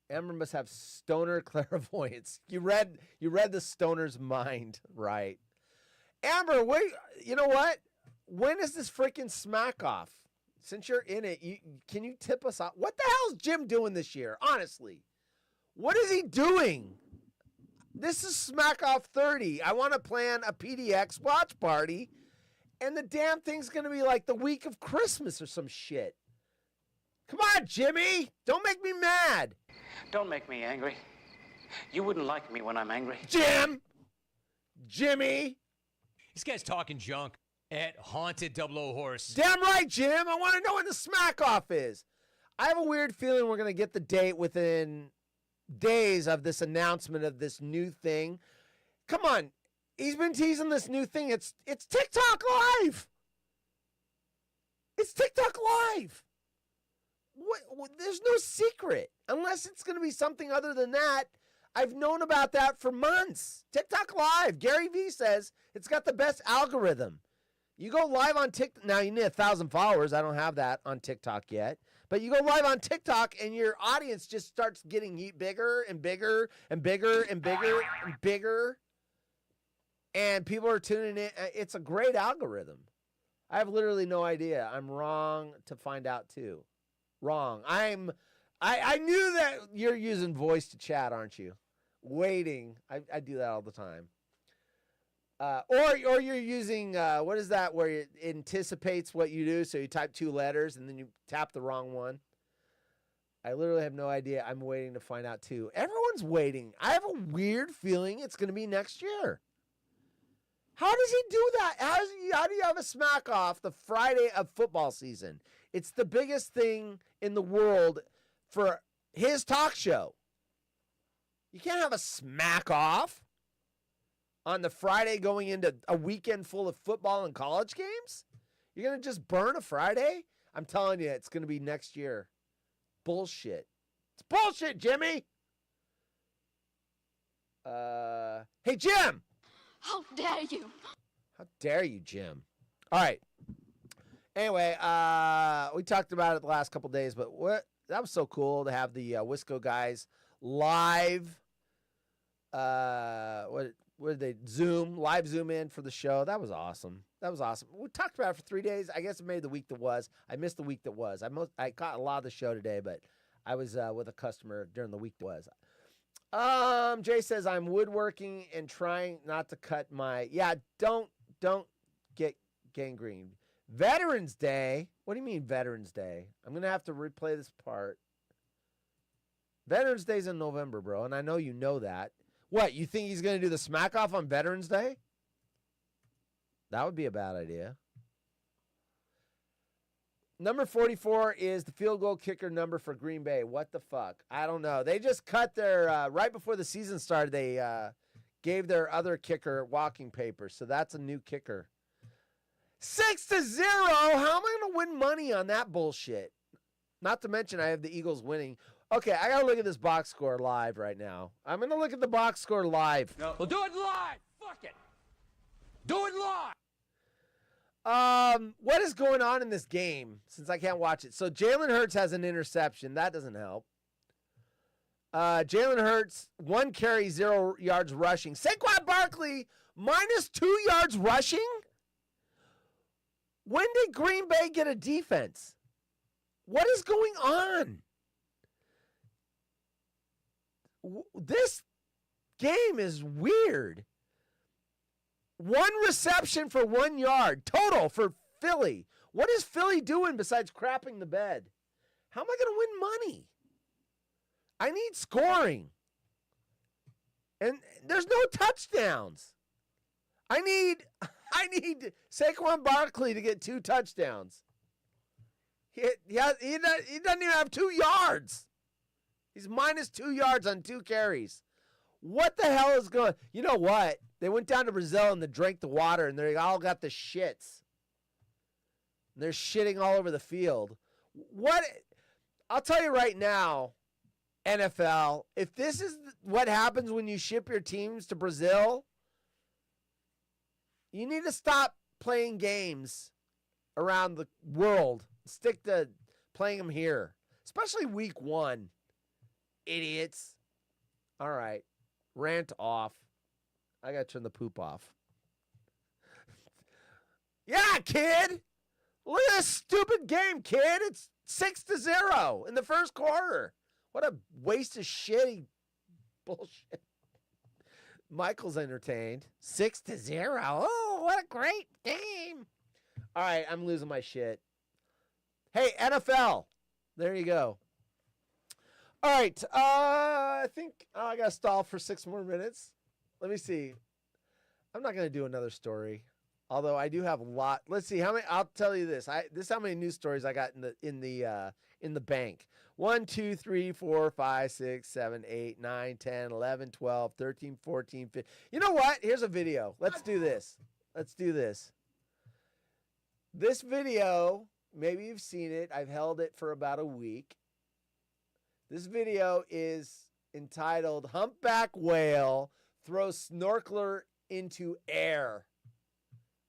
Amber must have stoner clairvoyance. You read the stoner's mind, right? Amber, wait. You know what? When is this freaking smack off? Since you're in it, can you tip us off? What the hell's Jim doing this year? Honestly, what is he doing? This is Smack Off 30. I want to plan a PDX watch party, and the damn thing's going to be like the week of Christmas or some shit. Come on, Jimmy. Don't make me mad. Don't make me angry. You wouldn't like me when I'm angry. Jimmy. This guy's talking junk at Haunted 00 Horse. Damn right, Jim. I want to know when the smack off is. I have a weird feeling we're going to get the date within days of this announcement of this new thing. Come on. He's been teasing this new thing. It's TikTok Live. It's TikTok Live. What? There's no secret. Unless it's going to be something other than that. I've known about that for months. TikTok Live. Gary Vee says it's got the best algorithm. You go live on TikTok. Now, you need 1,000 followers. I don't have that on TikTok yet. But you go live on TikTok, and your audience just starts getting bigger and bigger and bigger and bigger and bigger. And people are tuning in. It's a great algorithm. I have literally no idea. I'm wrong to find out, too. Wrong. I knew that you're using voice to chat, aren't you? Waiting. I do that all the time. Or you're using, what is that, where it anticipates what you do, so you type 2 letters and then you tap the wrong one? I literally have no idea. I'm waiting to find out, too. Everyone's waiting. I have a weird feeling it's going to be next year. How does he do that? How do you have a smack off the Friday of football season? It's the biggest thing in the world for his talk show. You can't have a smack off on the Friday going into a weekend full of football and college games? You're going to just burn a Friday? I'm telling you, it's going to be next year. Bullshit. It's bullshit, Jimmy. Hey, Jim. How dare you? How dare you, Jim? All right. Anyway, we talked about it the last couple days, but that was so cool to have the Wisco guys live. What did they live zoom in for the show? That was awesome. We talked about it for 3 days. I guess it made the week that was. I missed the week that was. I caught a lot of the show today, but I was with a customer during the week that was. Jay says I'm woodworking and trying not to cut my. Yeah, don't get gangrene. Veterans Day. What do you mean Veterans Day? I'm gonna have to replay this part. Veterans Day's in November, bro, and I know you know that. What, you think he's going to do the smack off on Veterans Day? That would be a bad idea. Number 44 is the field goal kicker number for Green Bay. What the fuck? I don't know. They just cut their, right before the season started, they gave their other kicker walking papers. So that's a new kicker. 6-0. How am I going to win money on that bullshit? Not to mention I have the Eagles winning. Okay, I got to look at this box score live right now. I'm going to look at the box score live. No. Well, do it live. Fuck it. Do it live. What is going on in this game since I can't watch it? So Jalen Hurts has an interception. That doesn't help. Jalen Hurts, 1 carry, 0 yards rushing. Saquon Barkley, minus 2 yards rushing? When did Green Bay get a defense? What is going on? This game is weird. 1 reception for 1 yard total for Philly. What is Philly doing besides crapping the bed? How am I going to win money? I need scoring. And there's no touchdowns. I need Saquon Barkley to get 2 touchdowns. He doesn't even have 2 yards. He's minus 2 yards on 2 carries. What the hell is going? You know what? They went down to Brazil and they drank the water and they all got the shits. And they're shitting all over the field. What? I'll tell you right now, NFL, if this is what happens when you ship your teams to Brazil, you need to stop playing games around the world. Stick to playing them here, especially week 1. Idiots. All right. Rant off. I got to turn the poop off. Yeah, kid. Look at this stupid game, kid. It's 6-0 in the first quarter. What a waste of shitty bullshit. Michael's entertained. 6-0. Oh, what a great game. All right, I'm losing my shit. Hey, NFL. There you go. All right. I think I got to stall for 6 more minutes. Let me see. I'm not going to do another story. Although I do have a lot. Let's see how many. I'll tell you this. This is how many news stories I got in the bank. 1, 2, 3, 4, 5, 6, 7, 8, 9, 10, 11, 12, 13, 14, 15. You know what? Here's a video. Let's do this. This video, maybe you've seen it. I've held it for about a week. This video is entitled "Humpback Whale Throws Snorkeler into Air."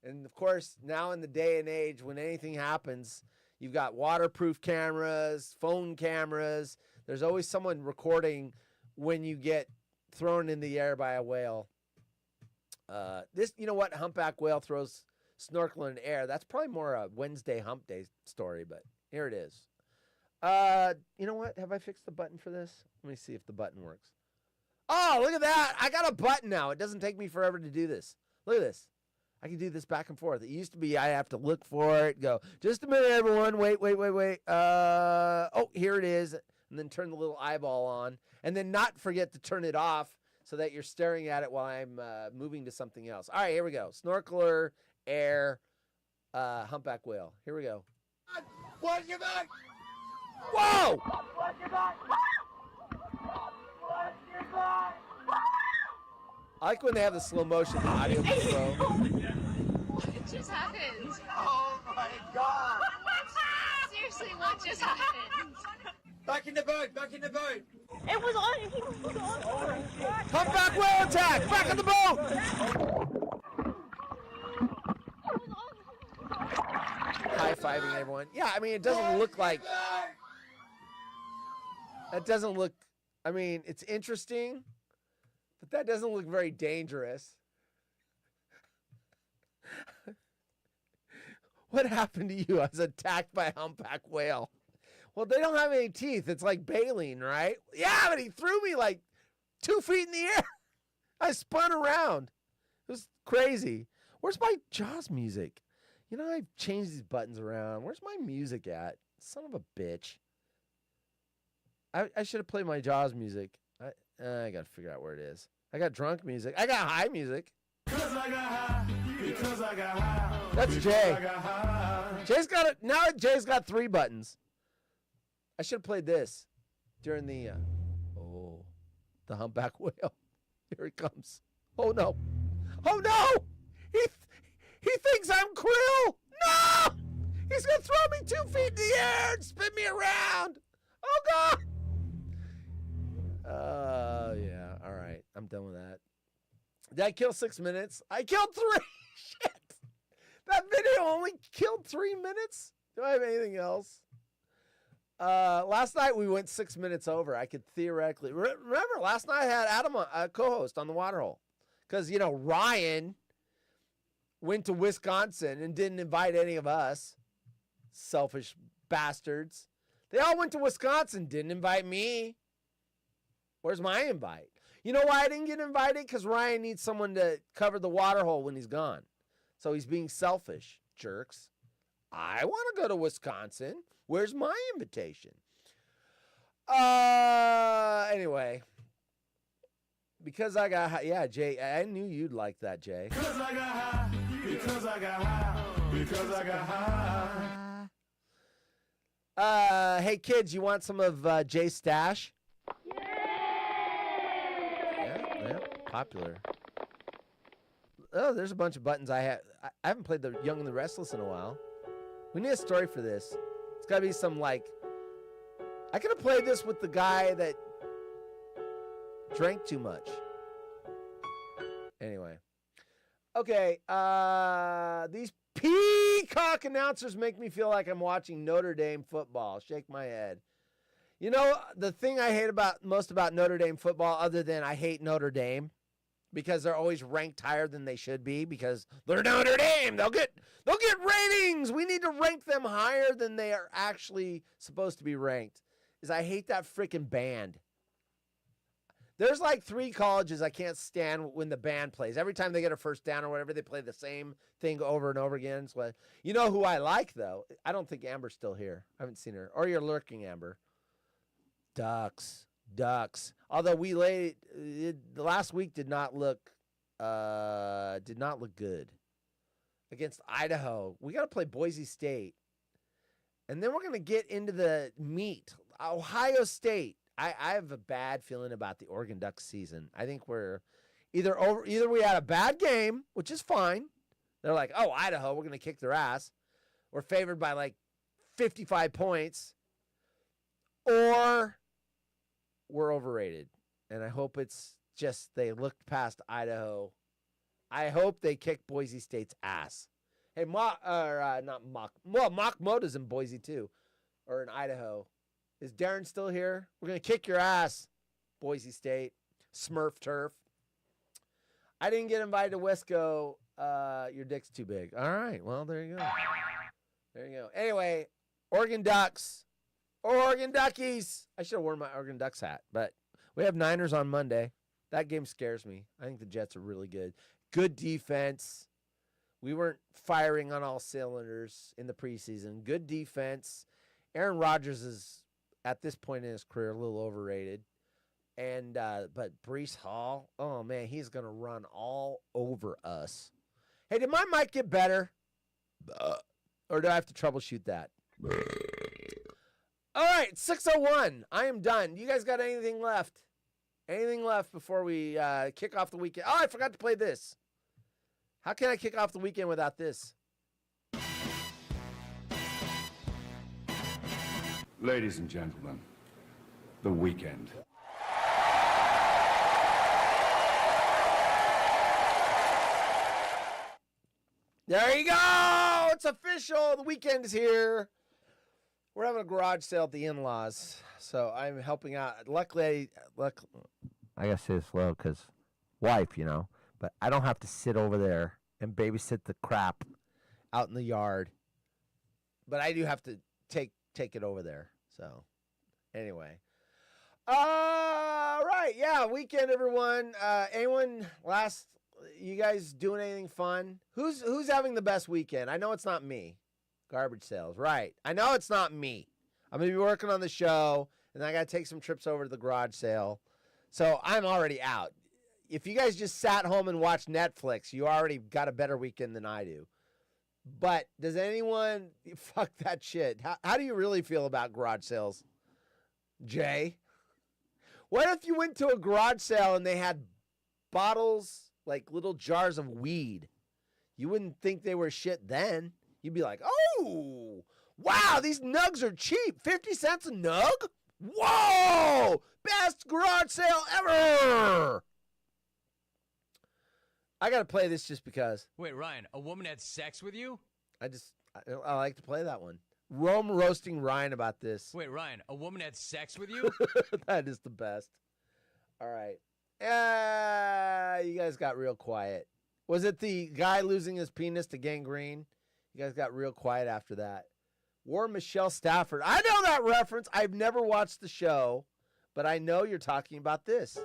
And of course, now in the day and age when anything happens, you've got waterproof cameras, phone cameras. There's always someone recording when you get thrown in the air by a whale. You know what? Humpback whale throws snorkeler in the air. That's probably more a Wednesday hump day story, but here it is. You know what? Have I fixed the button for this? Let me see if the button works. Oh, look at that. I got a button now. It doesn't take me forever to do this. Look at this. I can do this back and forth. It used to be I have to look for it, go, just a minute, everyone. Wait. Oh, here it is. And then turn the little eyeball on. And then not forget to turn it off so that you're staring at it while I'm moving to something else. All right, here we go. Snorkeler, air, humpback whale. Here we go. Watch your back! Whoa! Watch your back! Watch your back! I like when they have the slow motion audio control. What just happened? Oh my god! Seriously, what just happened? Back in the boat! Back in the boat! It was on. He was on. Humpback whale attack! Back on the boat! High-fiving everyone. Yeah, I mean, it doesn't look like... That doesn't look... I mean, it's interesting, but that doesn't look very dangerous. What happened to you? I was attacked by a humpback whale. Well, they don't have any teeth. It's like baleen, right? Yeah, but he threw me like 2 feet in the air. I spun around. It was crazy. Where's my Jaws music? You know, I've changed these buttons around. Where's my music at? Son of a bitch. I should have played my Jaws music. I got to figure out where it is. I got drunk music. I got high music. Because I got high. Because I got high. That's Jay. I got high. Jay's got it. Now Jay's got 3 buttons. I should have played this during the the humpback whale. Here it comes. Oh no. Oh no! He thinks I'm Krill! No! He's gonna throw me 2 feet in the air and spin me around! Oh god! Yeah, alright. I'm done with that. Did I kill 6 minutes? I killed 3! Shit! That video only killed 3 minutes? Do I have anything else? Last night we went 6 minutes over. I could theoretically remember. Last night I had Adam, a co-host on the Waterhole, because Ryan went to Wisconsin and didn't invite any of us. Selfish bastards. They all went to Wisconsin, didn't invite me. Where's my invite? You know why I didn't get invited? Because Ryan needs someone to cover the Waterhole when he's gone. So he's being selfish, jerks. I want to go to Wisconsin. Where's my invitation? Anyway. Because I got high. Yeah, Jay, I knew you'd like that, Jay. Because I got high. Because I got high. Because I got high. Hey, kids, you want some of Jay's stash? Yeah, popular. Oh, there's a bunch of buttons I haven't played the Young and the Restless in a while. We need a story for this. It's got to be some, I could have played this with the guy that drank too much. Anyway. Okay, these peacock announcers make me feel like I'm watching Notre Dame football. Shake my head. The thing I hate most about Notre Dame football, other than I hate Notre Dame, because they're always ranked higher than they should be, because they're Notre Dame. They'll get ratings. We need to rank them higher than they are actually supposed to be ranked. Is I hate that freaking band. There's 3 colleges I can't stand when the band plays. Every time they get a first down or whatever, they play the same thing over and over again. So, you know who I like, though? I don't think Amber's still here. I haven't seen her. Or you're lurking, Amber. Ducks. Although the last week did not look good against Idaho. We got to play Boise State, and then we're going to get into the meat. Ohio State. I have a bad feeling about the Oregon Ducks season. I think we're either we had a bad game, which is fine. They're like, oh, Idaho, we're going to kick their ass. We're favored by 55 points, or we're overrated. And I hope it's just they looked past Idaho. I hope they kick Boise State's ass. Hey, Mock Moda's in Boise too, or in Idaho. Is Darren still here? We're going to kick your ass, Boise State. Smurf turf. I didn't get invited to Wesco. Your dick's too big. All right. Well, there you go. There you go. Anyway, Oregon Ducks. Oregon Duckies. I should have worn my Oregon Ducks hat, but we have Niners on Monday. That game scares me. I think the Jets are really good. Good defense. We weren't firing on all cylinders in the preseason. Good defense. Aaron Rodgers is, at this point in his career, a little overrated. And but Breece Hall, oh man, he's gonna run all over us. Hey, did my mic get better? Or do I have to troubleshoot that? All right, 6:01. I am done. You guys got anything left? Anything left before we kick off the weekend? Oh, I forgot to play this. How can I kick off the weekend without this? Ladies and gentlemen, the weekend. There you go. It's official. The weekend is here. We're having a garage sale at the in-laws, so I'm helping out. Luckily, I gotta say this slow because wife, but I don't have to sit over there and babysit the crap out in the yard. But I do have to take it over there. So, anyway. All right. Yeah, weekend, everyone. You guys doing anything fun? Who's having the best weekend? I know it's not me. Garbage sales. Right. I know it's not me. I'm going to be working on the show, and I got to take some trips over to the garage sale. So, I'm already out. If you guys just sat home and watched Netflix, you already got a better weekend than I do. But does anyone fuck that shit? How do you really feel about garage sales, Jay? What if you went to a garage sale and they had bottles, like little jars of weed? You wouldn't think they were shit then. You'd be like, oh, wow, these nugs are cheap. 50 cents a nug? Whoa, best garage sale ever. I got to play this just because. Wait, Ryan, a woman had sex with you? I like to play that one. Rome roasting Ryan about this. Wait, Ryan, a woman had sex with you? That is the best. All right. You guys got real quiet. Was it the guy losing his penis to gangrene? You guys got real quiet after that. War Michelle Stafford. I know that reference. I've never watched the show, but I know you're talking about this.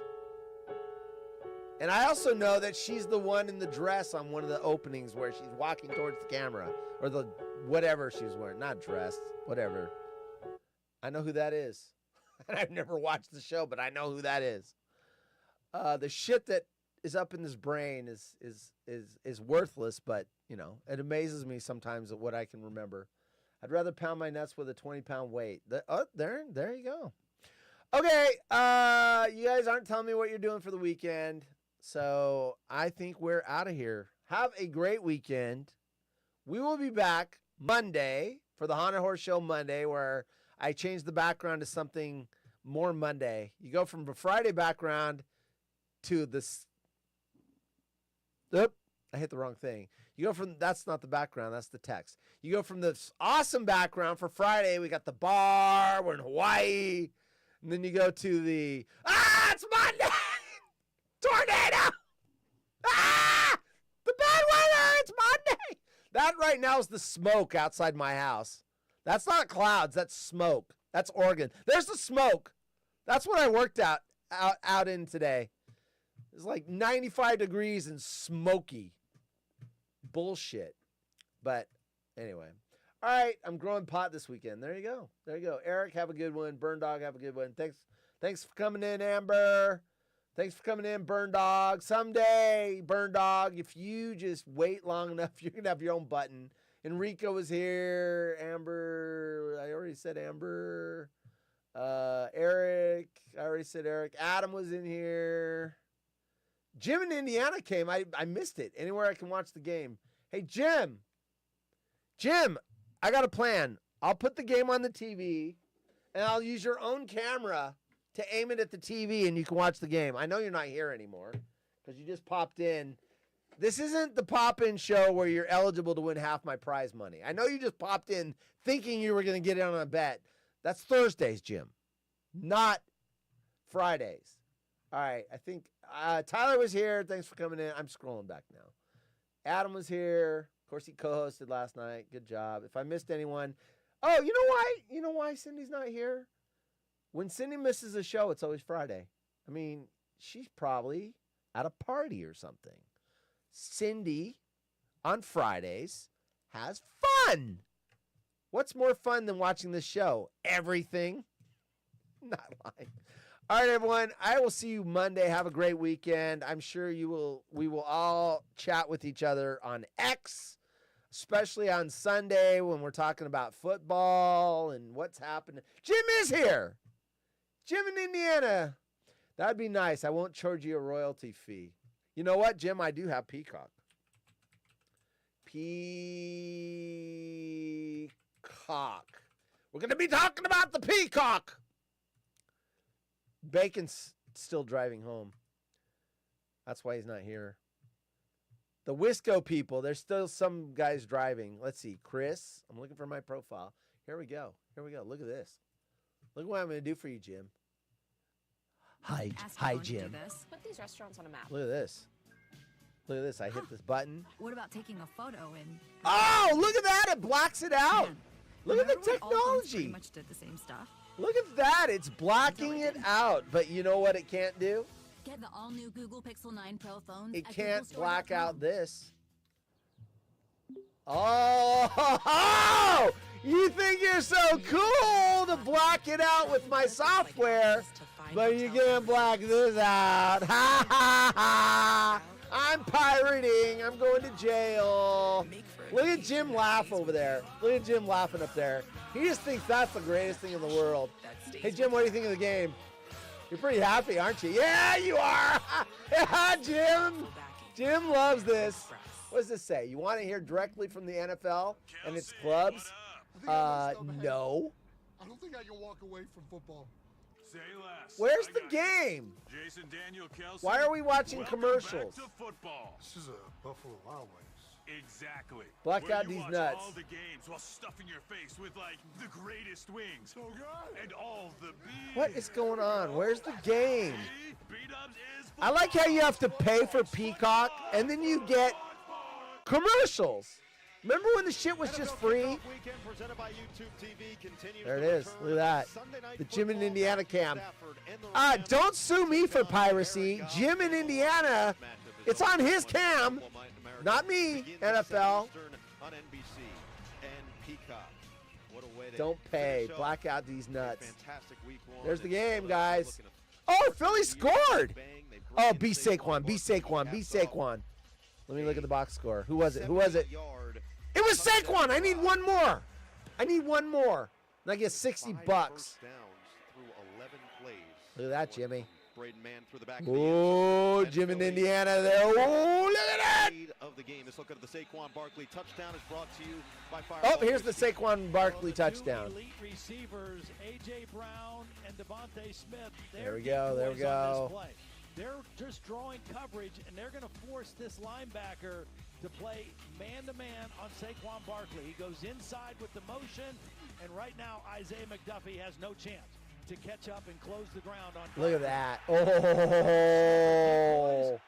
And I also know that she's the one in the dress on one of the openings where she's walking towards the camera, or the whatever she was wearing. Not dressed, whatever. I know who that is. And I've never watched the show, but I know who that is. The shit that is up in his brain is worthless, but you know, it amazes me sometimes at what I can remember. I'd rather pound my nuts with a 20-pound weight. There you go. Okay, you guys aren't telling me what you're doing for the weekend, so I think we're out of here. Have a great weekend. We will be back Monday for the Haunted Horse Show Monday, where I changed the background to something more Monday. You go from a Friday background to this. Oop, I hit the wrong thing. You go from, that's not the background, that's the text. You go from this awesome background for Friday. We got the bar, we're in Hawaii. And then you go to the, it's Monday! Tornado! The bad weather, it's Monday! That right now is the smoke outside my house. That's not clouds, that's smoke. That's Oregon. There's the smoke. That's what I worked out in today. It's like 95 degrees and smoky. Bullshit. But anyway. All right, I'm growing pot this weekend. There you go. There you go. Eric, have a good one. Burn Dog, have a good one. Thanks for coming in, Amber. Thanks for coming in, Burn Dog. Someday, Burn Dog, if you just wait long enough, you're going to have your own button. Enrico was here. Amber, I already said Amber. Eric, I already said Eric. Adam was in here. Jim in Indiana came. I missed it. Anywhere I can watch the game. Hey, Jim. Jim, I got a plan. I'll put the game on the TV, and I'll use your own camera to aim it at the TV, and you can watch the game. I know you're not here anymore because you just popped in. This isn't the pop-in show where you're eligible to win half my prize money. I know you just popped in thinking you were going to get in on a bet. That's Thursdays, Jim, not Fridays. All right, I think Tyler was here. Thanks for coming in. I'm scrolling back now. Adam was here. Of course, he co-hosted last night. Good job. If I missed anyone, oh, you know why? You know why Cindy's not here? When Cindy misses a show, it's always Friday. I mean, she's probably at a party or something. Cindy, on Fridays, has fun. What's more fun than watching this show? Everything. Not lying. All right, everyone. I will see you Monday. Have a great weekend. I'm sure we will all chat with each other on X, especially on Sunday when we're talking about football and what's happening. Jim is here. Jim in Indiana. That'd be nice. I won't charge you a royalty fee. You know what, Jim? I do have Peacock. Peacock. We're going to be talking about the Peacock. Bacon's still driving home. That's why he's not here. The Wisco people, there's still some guys driving. Let's see. Chris, I'm looking for my profile. Here we go. Here we go. Look at this. Look what I'm going to do for you, Jim. Hi, Jim. Put these restaurants on a map. Look at this. Look at this. I hit this button. What about taking a photo and... Oh, look at that. It blocks it out. Man, look at the remember when all phones technology. pretty much did the same stuff? Look at that. It's blocking it out. But you know what it can't do? Get the all-new Google Pixel 9 Pro phones It at can't googlestore.com. black out this. Oh, you think you're so cool to block it out with my software, but you can't black this out. Ha ha ha. I'm pirating. I'm going to jail. Look at Jim laugh over there. Look at Jim laughing up there. He just thinks that's the greatest thing in the world. Hey, Jim, what do you think of the game? You're pretty happy, aren't you? Yeah, you are. Yeah, Jim. Jim loves this. What does this say? You want to hear directly from the NFL and its clubs? No. I don't think I can walk away from football. Say less. Where's the game? Jason Daniel Kelsey. Why are we watching Welcome commercials? Back to football. This is a Buffalo Wild Wings. Exactly. Black Where out you these watch nuts. all the games while stuffing your face with like the greatest wings. And all the beef. What is going on? Where's the game? B-Dubs is I like how you have to pay for Peacock and then you get commercials. Remember when the shit was just free? There it is. Look at that. The Jim in Indiana cam. Don't sue me for piracy. Jim in Indiana, it's on his cam, not me, NFL. On NBC and Peacock. What a way to Don't pay. finish Black up out these a nuts. fantastic week one. There's the It's game, still guys. looking Oh, Philly scored. Oh, be Saquon. Be Saquon. Be Saquon. Let me look at the box score. Who was it? Who was it? It was Saquon. I need one more. I need one more. And I get $60. First downs through 11 plays. Look at that, Jimmy. Braden Mann through the back of the end Oh, zone. Jim in Philly Indiana there. Oh, look at that. lead of the game. Let's look at the Saquon Barkley touchdown is brought to you by Fire. Oh, here's the Saquon Barkley touchdown. Elite receivers, A.J. Brown and Devontae Smith. There we go. There we go. They're just drawing coverage, and they're going to force this linebacker to play man-to-man on Saquon Barkley. He goes inside with the motion, and right now Isaiah McDuffie has no chance to catch up and close the ground on. Look at that. Oh.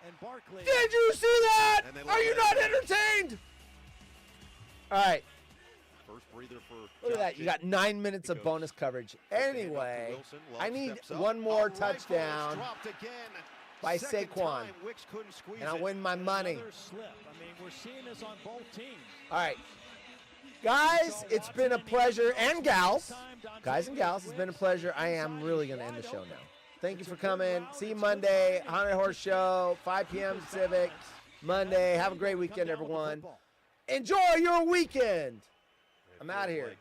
And Barkley. Did you see that? Are you not entertained? All right. First breather for Look at that. You got 9 minutes of bonus coverage. Anyway, I need one more touchdown by Saquon, and I'll win my money. Another slip. I mean, we're seeing this on both teams. All right. Guys, it's been a pleasure. And gals. Guys and gals, it's been a pleasure. I am really going to end the show now. Thank you for coming. See you Monday. Haunted Horse Show, 5 p.m. Pacific. Monday. Have a great weekend, everyone. Enjoy your weekend. I'm out of here.